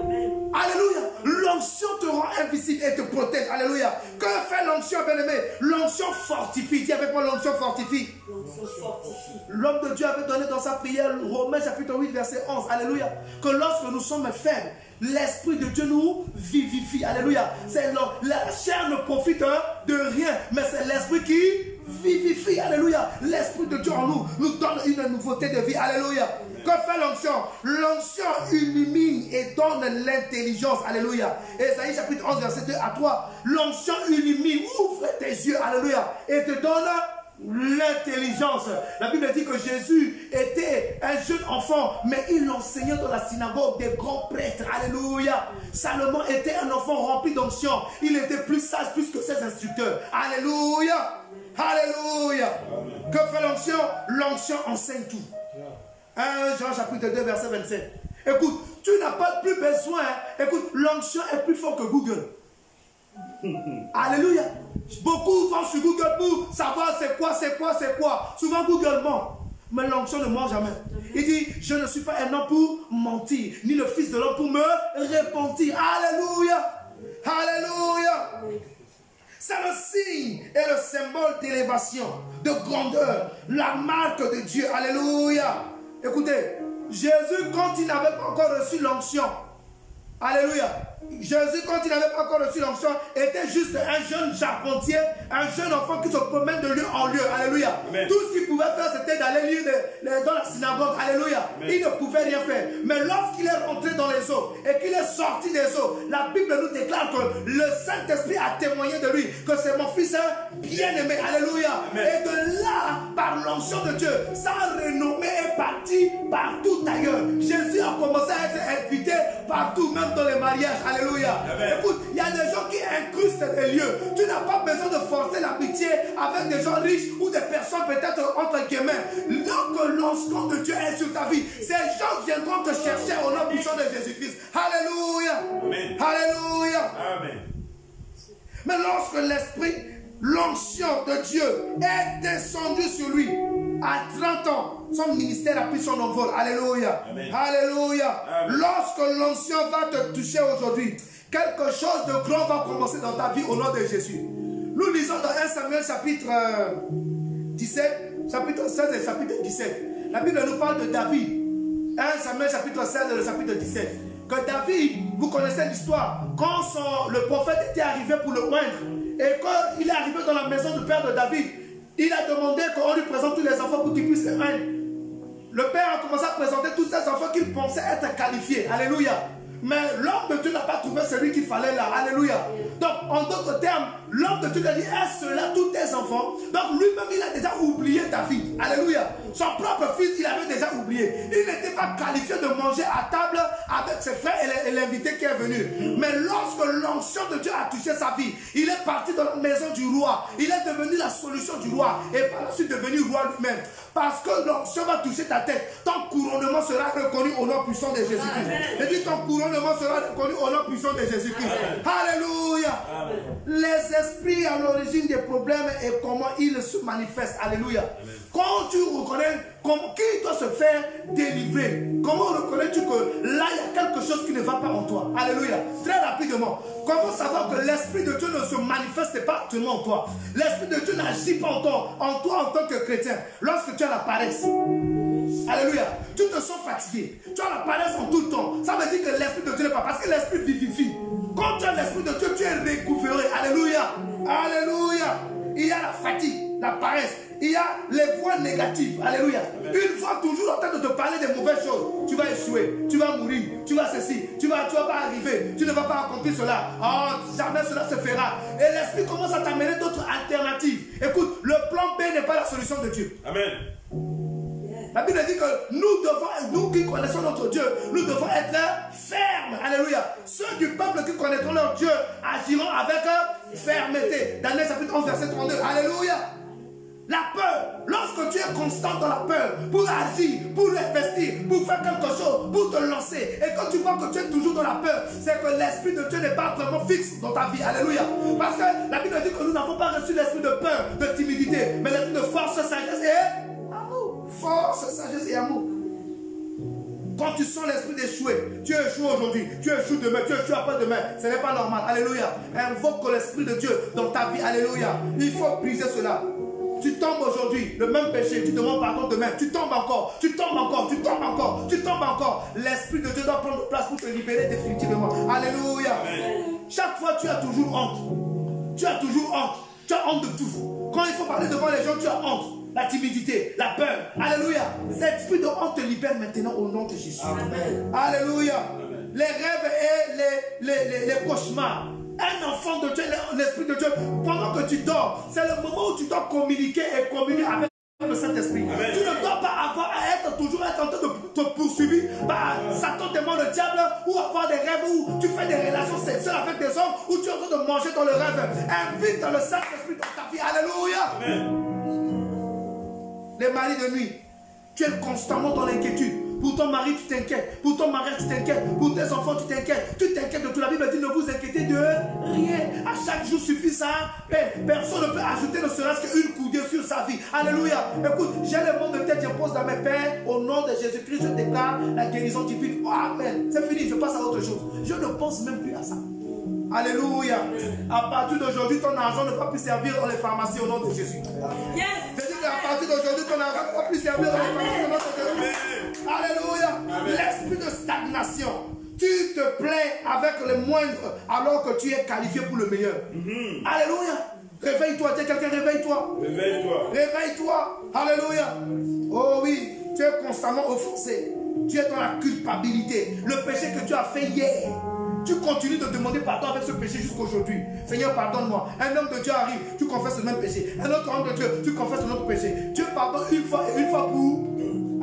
Amen. Alléluia. L'onction te rend invisible et te protège. Alléluia. Que fait l'onction, bien-aimé? L'onction fortifie. Dis avec moi, l'onction fortifie. L'onction fortifie. L'homme de Dieu avait donné dans sa prière, Romains chapitre 8, verset 11. Alléluia. Que lorsque nous sommes faibles, l'Esprit de Dieu nous vivifie. Alléluia. La chair ne profite de rien, mais c'est l'Esprit qui vivifie. Alléluia. L'Esprit de Dieu en nous nous donne une nouveauté de vie. Alléluia. Que fait l'onction? L'onction illumine et donne l'intelligence. Alléluia. Ésaïe chapitre 11 verset 2 à 3. L'onction illumine, ouvre tes yeux. Alléluia. Et te donne l'intelligence. La Bible dit que Jésus était un jeune enfant, mais il enseignait dans la synagogue des grands prêtres. Alléluia. Salomon était un enfant rempli d'onction. Il était plus sage plus que ses instructeurs. Alléluia. Alléluia. Que fait l'onction? L'onction enseigne tout. 1 Jean chapitre 2 verset 27. Écoute, tu n'as pas plus besoin. Écoute, l'onction est plus fort que Google. Alléluia. Beaucoup vont sur Google pour savoir c'est quoi. Souvent Google ment. Mais l'onction ne ment jamais. Il dit, je ne suis pas un homme pour mentir, ni le fils de l'homme pour me repentir. Alléluia. Alléluia. C'est le signe et le symbole d'élévation, de grandeur, la marque de Dieu. Alléluia. Écoutez, Jésus, quand il n'avait pas encore reçu l'onction, alléluia, Jésus, quand il n'avait pas encore reçu l'onction, était juste un jeune charpentier, un jeune enfant qui se promène de lieu en lieu. Alléluia. Amen. Tout ce qu'il pouvait faire, c'était d'aller lire dans la synagogue. Alléluia. Amen. Il ne pouvait rien faire. Mais lorsqu'il est rentré dans les eaux et qu'il est sorti des eaux, la Bible nous déclare que le Saint-Esprit a témoigné de lui, que c'est mon fils bien-aimé. Alléluia. Amen. Et de là, par l'onction de Dieu, sa renommée est partie partout ailleurs. Jésus a commencé à être invité partout, même dans les mariages. Alléluia. Amen. Écoute, il y a des gens qui incrustent des lieux. Tu n'as pas besoin de forcer l'amitié avec des gens riches ou des personnes peut-être entre guillemets. Lorsque l'onction de Dieu est sur ta vie, ces gens viendront te chercher au nom puissant de Jésus-Christ. Alléluia. Amen. Alléluia. Amen. Mais lorsque l'esprit, l'onction de Dieu est descendue sur lui, à 30 ans, son ministère a pris son envol. Alléluia. Amen. Alléluia. Amen. Lorsque l'onction va te toucher aujourd'hui, quelque chose de grand va commencer dans ta vie au nom de Jésus. Nous lisons dans 1 Samuel chapitre 17, chapitre 16 et chapitre 17. La Bible nous parle de David. 1 Samuel chapitre 16 et le chapitre 17. Que David, vous connaissez l'histoire, quand le prophète était arrivé pour le oindre, et quand il est arrivé dans la maison du père de David, il a demandé qu'on lui présente tous les enfants pour qu'il puisse les oindre. Le père a commencé à présenter tous ces enfants qu'il pensait être qualifiés. Alléluia. Mais l'homme de Dieu n'a pas trouvé celui qu'il fallait là. Alléluia. Donc, en d'autres termes, l'homme de Dieu a dit, est-ce là tous tes enfants? Donc, lui-même, il a déjà oublié David. Alléluia. Son propre fils, il avait déjà oublié. Il n'était pas qualifié de manger à table avec ses frères et l'invité qui est venu. Mais lorsque l'onction de Dieu a touché sa vie. Il est parti dans la maison du roi. Il est devenu la solution du roi. Et par la suite devenu roi lui-même. Parce que l'onction va toucher ta tête. Ton couronnement sera reconnu au nom puissant de Jésus-Christ. Et dit ton couronnement sera reconnu au nom puissant de Jésus-Christ. Alléluia. Les esprits à l'origine des problèmes et comment ils se manifestent. Alléluia. Quand tu reconnais qui doit se faire délivrer, comment reconnais-tu que là il y a quelque chose qui ne va pas en toi? Alléluia. Très rapidement, comment savoir que l'Esprit de Dieu ne se manifeste pas actuellement en toi? L'Esprit de Dieu n'agit pas en toi en tant que chrétien. Lorsque tu as la paresse, alléluia, tu te sens fatigué, tu as la paresse en tout le temps, ça veut dire que l'Esprit de Dieu n'est pas, parce que l'Esprit vivifie. Quand tu as l'Esprit de Dieu, tu es recouvré. Alléluia. Alléluia. Il y a la fatigue, la paresse. Il y a les voix négatives. Alléluia. Une fois toujours en train de te parler des mauvaises choses. Tu vas échouer, tu vas mourir, tu vas ceci, tu vas pas arriver, tu ne vas pas accomplir cela. Oh, jamais cela se fera. Et l'Esprit commence à t'amener d'autres alternatives. Écoute, le plan B n'est pas la solution de Dieu. Amen. La Bible dit que nous qui connaissons notre Dieu, nous devons être fermes. Alléluia. Ceux du peuple qui connaîtront leur Dieu agiront avec fermeté. Daniel chapitre 11 verset 32. Alléluia. La peur, lorsque tu es constant dans la peur, pour agir, pour investir, pour faire quelque chose, pour te lancer, et quand tu vois que tu es toujours dans la peur, c'est que l'Esprit de Dieu n'est pas vraiment fixe dans ta vie. Alléluia. Parce que la Bible dit que nous n'avons pas reçu l'esprit de peur, de timidité, mais l'esprit de force, sagesse et amour. Force, sagesse et amour. Quand tu sens l'esprit d'échouer, tu échoues aujourd'hui, tu échoues demain, tu échoues après-demain, ce n'est pas normal. Alléluia. Invoque l'esprit de Dieu dans ta vie. Alléluia. Il faut briser cela. Tu tombes aujourd'hui, le même péché, tu demandes pardon demain, tu tombes encore, tu tombes encore, tu tombes encore, tu tombes encore. L'Esprit de Dieu doit prendre place pour te libérer définitivement. Alléluia. Chaque fois, tu as toujours honte. Tu as toujours honte. Tu as honte de tout. Quand il faut parler devant les gens, tu as honte. La timidité, la peur. Alléluia. Cet esprit de honte te libère maintenant au nom de Jésus. Amen. Alléluia. Amen. Les rêves et les cauchemars. Un enfant de Dieu, l'Esprit de Dieu, pendant que tu dors, c'est le moment où tu dois communiquer et communier avec le Saint-Esprit. Tu ne dois pas avoir à être toujours en train de te poursuivre par Satan, démon, le diable, ou avoir des rêves où tu fais des relations sexuelles avec des hommes, où tu es en train de manger dans le rêve. Invite le Saint-Esprit dans ta vie. Alléluia. Amen. Les maris de nuit, tu es constamment dans l'inquiétude. Pour ton mari, tu t'inquiètes. Pour ton mariage, tu t'inquiètes. Pour tes enfants, tu t'inquiètes. Tu t'inquiètes de tout. La Bible dit ne vous inquiétez de rien. À chaque jour suffit sa paix. Personne ne peut ajouter ne serait-ce qu'une coudée sur sa vie. Alléluia. Écoute, j'ai le mot de tête, je pose dans mes pères. Au nom de Jésus-Christ, je déclare la guérison divine. Oh, amen. C'est fini, je passe à autre chose. Je ne pense même plus à ça. Alléluia. À partir d'aujourd'hui, ton argent ne va plus servir dans les pharmacies au nom de Jésus. Yes. Je dis qu'à partir d'aujourd'hui, ton argent ne va plus servir dans les pharmacies au nom de Jésus. Alléluia. L'esprit de stagnation. Tu te plains avec les moindres alors que tu es qualifié pour le meilleur. Alléluia. Réveille-toi. Dis quelqu'un, réveille-toi. Réveille-toi. Réveille-toi. Alléluia. Oh oui, tu es constamment offensé. Tu es dans la culpabilité. Le péché que tu as fait hier. Tu continues de demander pardon avec ce péché jusqu'aujourd'hui. Seigneur, pardonne-moi. Un homme de Dieu arrive, tu confesses le même péché. Un autre homme de Dieu, tu confesses un autre péché. Dieu pardonne une fois et une fois pour.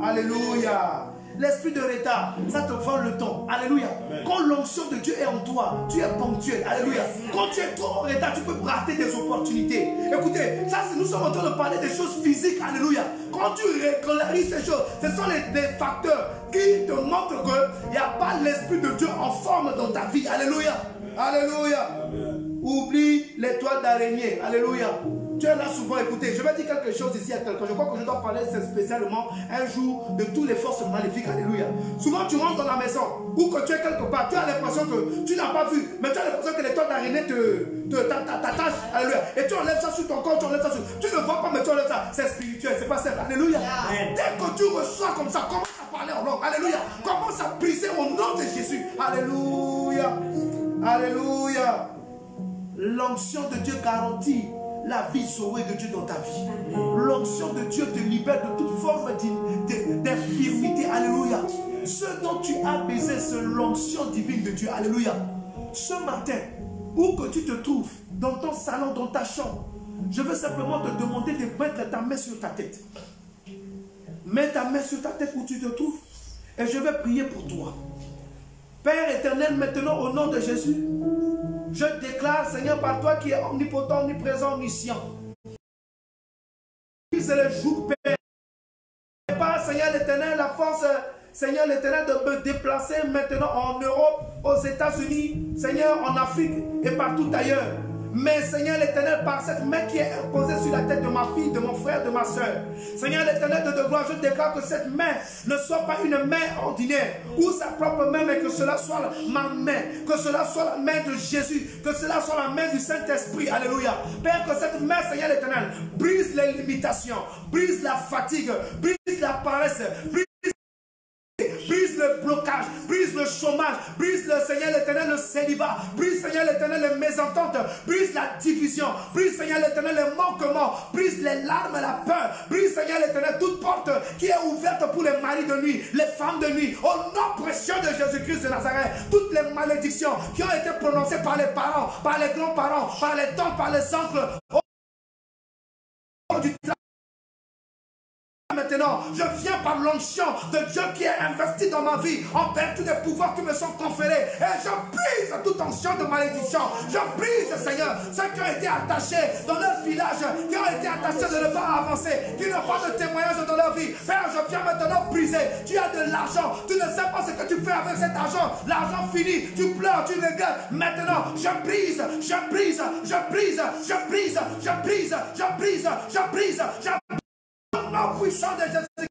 Alléluia. L'esprit de retard, ça te vend le temps. Alléluia. Amen. Quand l'onction de Dieu est en toi, tu es ponctuel. Alléluia. Quand tu es trop en retard, tu peux rater des opportunités. Écoutez, ça, nous sommes en train de parler des choses physiques. Alléluia. Quand tu régularises ces choses, ce sont les facteurs qui te montrent qu'il n'y a pas l'Esprit de Dieu en forme dans ta vie. Alléluia. Alléluia. Oublie l'étoile d'araignée. Alléluia. Tu es là souvent, écoutez, je vais dire quelque chose ici à quelqu'un. Je crois que je dois parler spécialement un jour de toutes les forces maléfiques. Alléluia. Souvent, tu rentres dans la maison ou que tu es quelque part, tu as l'impression que tu n'as pas vu, mais tu as l'impression que l'étoile d'araignée t'attache. Alléluia. Et tu enlèves ça sur ton corps, tu enlèves ça sur. Tu ne vois pas, mais tu enlèves ça. C'est spirituel, c'est pas simple. Alléluia. Dès que tu reçois comme ça, commence à parler en langue. Alléluia. Commence à briser au nom de Jésus. Alléluia. Alléluia. L'onction de Dieu garantit la vie sauvée de Dieu dans ta vie. L'onction de Dieu te libère de toute forme d'infirmité. Alléluia. Ce dont tu as besoin, c'est l'onction divine de Dieu. Alléluia. Ce matin, où que tu te trouves, dans ton salon, dans ta chambre, je veux simplement te demander de mettre ta main sur ta tête. Mets ta main sur ta tête où tu te trouves et je vais prier pour toi. Père éternel, maintenant au nom de Jésus, Je déclare, Seigneur, par toi qui es omnipotent, omniprésent, omniscient. C'est le jour, Père. Pas, Seigneur l'Éternel, la force, Seigneur l'Éternel, de me déplacer maintenant en Europe, aux États-Unis, Seigneur, en Afrique et partout ailleurs. Mais Seigneur l'Éternel, par cette main qui est imposée sur la tête de ma fille, de mon frère, de ma soeur, Seigneur l'Éternel de gloire, je déclare que cette main ne soit pas une main ordinaire ou sa propre main, mais que cela soit ma main, que cela soit la main de Jésus, que cela soit la main du Saint-Esprit. Alléluia. Père, que cette main, Seigneur l'Éternel, brise les limitations, brise la fatigue, brise la paresse, brise le blocage, brise le chômage, brise le Seigneur l'Éternel le célibat, brise Seigneur l'Éternel les mésententes, brise la division, brise Seigneur l'Éternel les manquements, brise les larmes et la peur, brise Seigneur l'Éternel toute porte qui est ouverte pour les maris de nuit, les femmes de nuit, au nom précieux de Jésus-Christ de Nazareth, toutes les malédictions qui ont été prononcées par les parents, par les grands-parents, par les tantes, par les oncles, du maintenant, je viens par l'onction de Dieu qui est investi dans ma vie en vertu des pouvoirs qui me sont conférés. Et je brise toute onction de malédiction. Je brise, Seigneur, ceux qui ont été attachés dans leur village, qui ont été attachés de ne pas avancer, qui n'ont pas de témoignage dans leur vie. Père, je viens maintenant briser. Tu as de l'argent. Tu ne sais pas ce que tu fais avec cet argent. L'argent fini. Tu pleures, tu regrettes. Maintenant, je brise, je brise, je brise, je brise, je brise, je brise, je brise, je brise. Nom puissant de Jésus,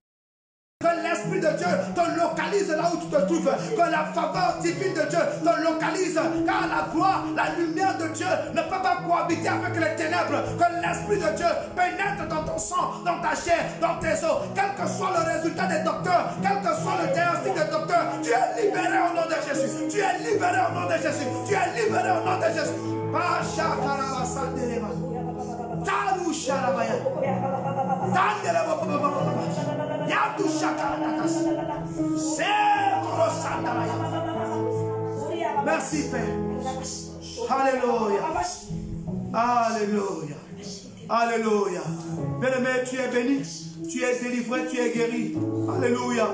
que l'Esprit de Dieu te localise là où tu te trouves, que la faveur divine de Dieu te localise, car la gloire, la lumière de Dieu ne peut pas cohabiter avec les ténèbres, que l'Esprit de Dieu pénètre dans ton sang, dans ta chair, dans tes os, quel que soit le résultat des docteurs, quel que soit le diagnostic des docteurs, tu es libéré au nom de Jésus, tu es libéré au nom de Jésus, tu es libéré au nom de Jésus. Merci Père. Alléluia. Alléluia. Alléluia. Bien-aimé, tu es béni, tu es délivré, tu es guéri. Alléluia.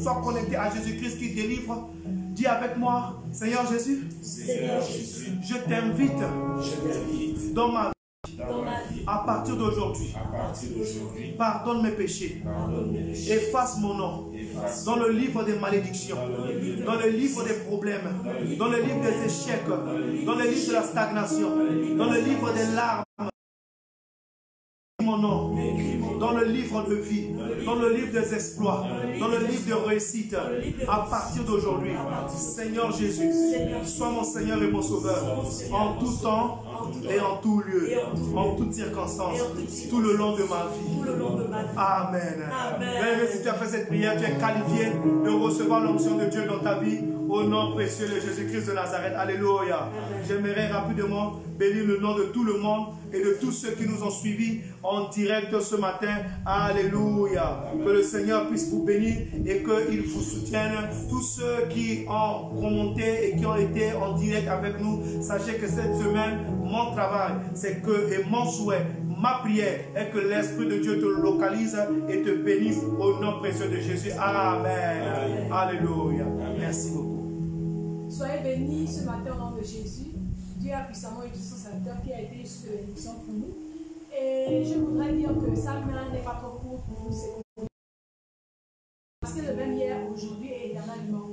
Sois connecté à Jésus-Christ qui délivre. Dis avec moi, Seigneur Jésus, je t'invite dans ma vie. À partir d'aujourd'hui, pardonne mes péchés, efface mon nom dans le livre des malédictions, dans le livre des problèmes, dans le livre des échecs, dans le livre de la stagnation, dans le livre des larmes. Mon nom dans le livre de vie, dans le livre des exploits, dans le livre de réussite. À partir d'aujourd'hui, Seigneur Jésus, sois mon Seigneur et mon Sauveur en tout temps et en tout lieu, en toutes circonstances, tout le long de ma vie. Amen. Même si tu as fait cette prière, tu es qualifié de recevoir l'onction de Dieu dans ta vie. Au nom précieux de Jésus-Christ de Nazareth. Alléluia. J'aimerais rapidement bénir le nom de tout le monde et de tous ceux qui nous ont suivis en direct ce matin. Alléluia. Que le Seigneur puisse vous bénir et qu'il vous soutienne. Tous ceux qui ont remonté et qui ont été en direct avec nous, sachez que cette semaine, mon travail, c'est que, et mon souhait, ma prière est que l'Esprit de Dieu te localise et te bénisse au nom précieux de Jésus. Amen. Alléluia. Merci beaucoup. Soyez bénis ce matin au nom de Jésus. Dieu a puissamment utilisé son serviteur qui a été issu de l'émission pour nous. Et je voudrais dire que sa main n'est pas trop courte pour nous secourir. Parce que le même hier, aujourd'hui et éternellement,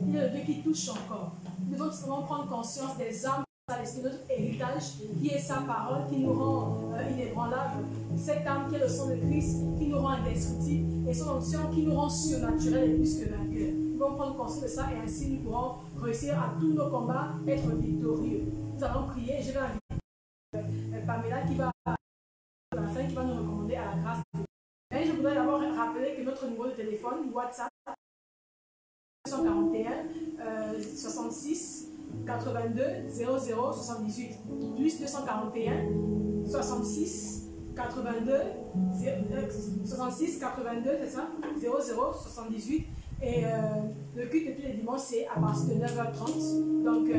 il est le Dieu qui touche encore. Nous devons seulement prendre conscience des âmes, de notre héritage, qui est sa parole, qui nous rend inébranlables. Cette âme qui est le sang de Christ, qui nous rend indestructibles, et son onction qui nous rend surnaturels et plus que vainqueurs. Nous devons prendre conscience de ça et ainsi nous pourrons réussir à tous nos combats, être victorieux. Nous allons prier et je vais inviter Pamela qui va à la fin, qui va nous recommander à la grâce de Dieu. Mais je voudrais d'abord rappeler que notre numéro de téléphone, WhatsApp, 241 66 82 00 78 plus 241 66 82 66 82, c'est ça, 00 78. Et le culte de tous les dimanches, c'est à partir de 9h30. Donc,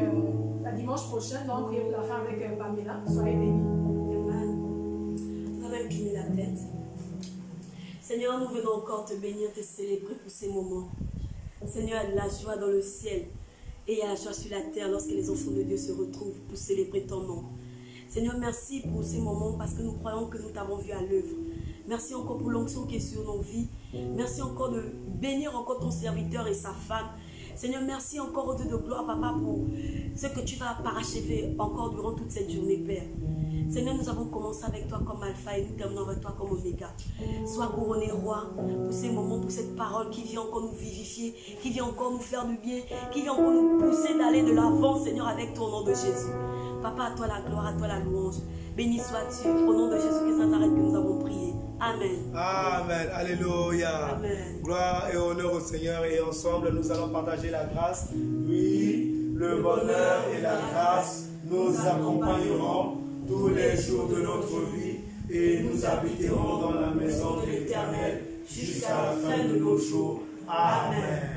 la dimanche prochaine, nous allons prier pour la fin avec Pamela. Soyez bénis. On va incliner la tête. Seigneur, nous venons encore te bénir, te célébrer pour ces moments. Seigneur, il y a de la joie dans le ciel. Et il y a la joie sur la terre lorsque les enfants de Dieu se retrouvent pour célébrer ton nom. Seigneur, merci pour ces moments parce que nous croyons que nous t'avons vu à l'œuvre. Merci encore pour l'onction qui est sur nos vies. Merci encore de bénir encore ton serviteur et sa femme. Seigneur, merci encore au Dieu de gloire, Papa, pour ce que tu vas parachever encore durant toute cette journée, Père. Seigneur, nous avons commencé avec toi comme Alpha et nous terminons avec toi comme Oméga. Sois couronné, Roi, pour ces moments, pour cette parole qui vient encore nous vivifier, qui vient encore nous faire du bien, qui vient encore nous pousser d'aller de l'avant, Seigneur, avec toi au nom de Jésus. Papa, à toi la gloire, à toi la louange. Béni sois-tu au nom de Jésus-Christ sans arrêt que nous avons prié. Amen. Amen. Alléluia. Amen. Gloire et honneur au Seigneur. Et ensemble, nous allons partager la grâce. Oui, le bonheur et la grâce nous accompagneront tous les jours de notre vie et nous habiterons dans la maison de l'Éternel jusqu'à la fin de nos jours. Amen.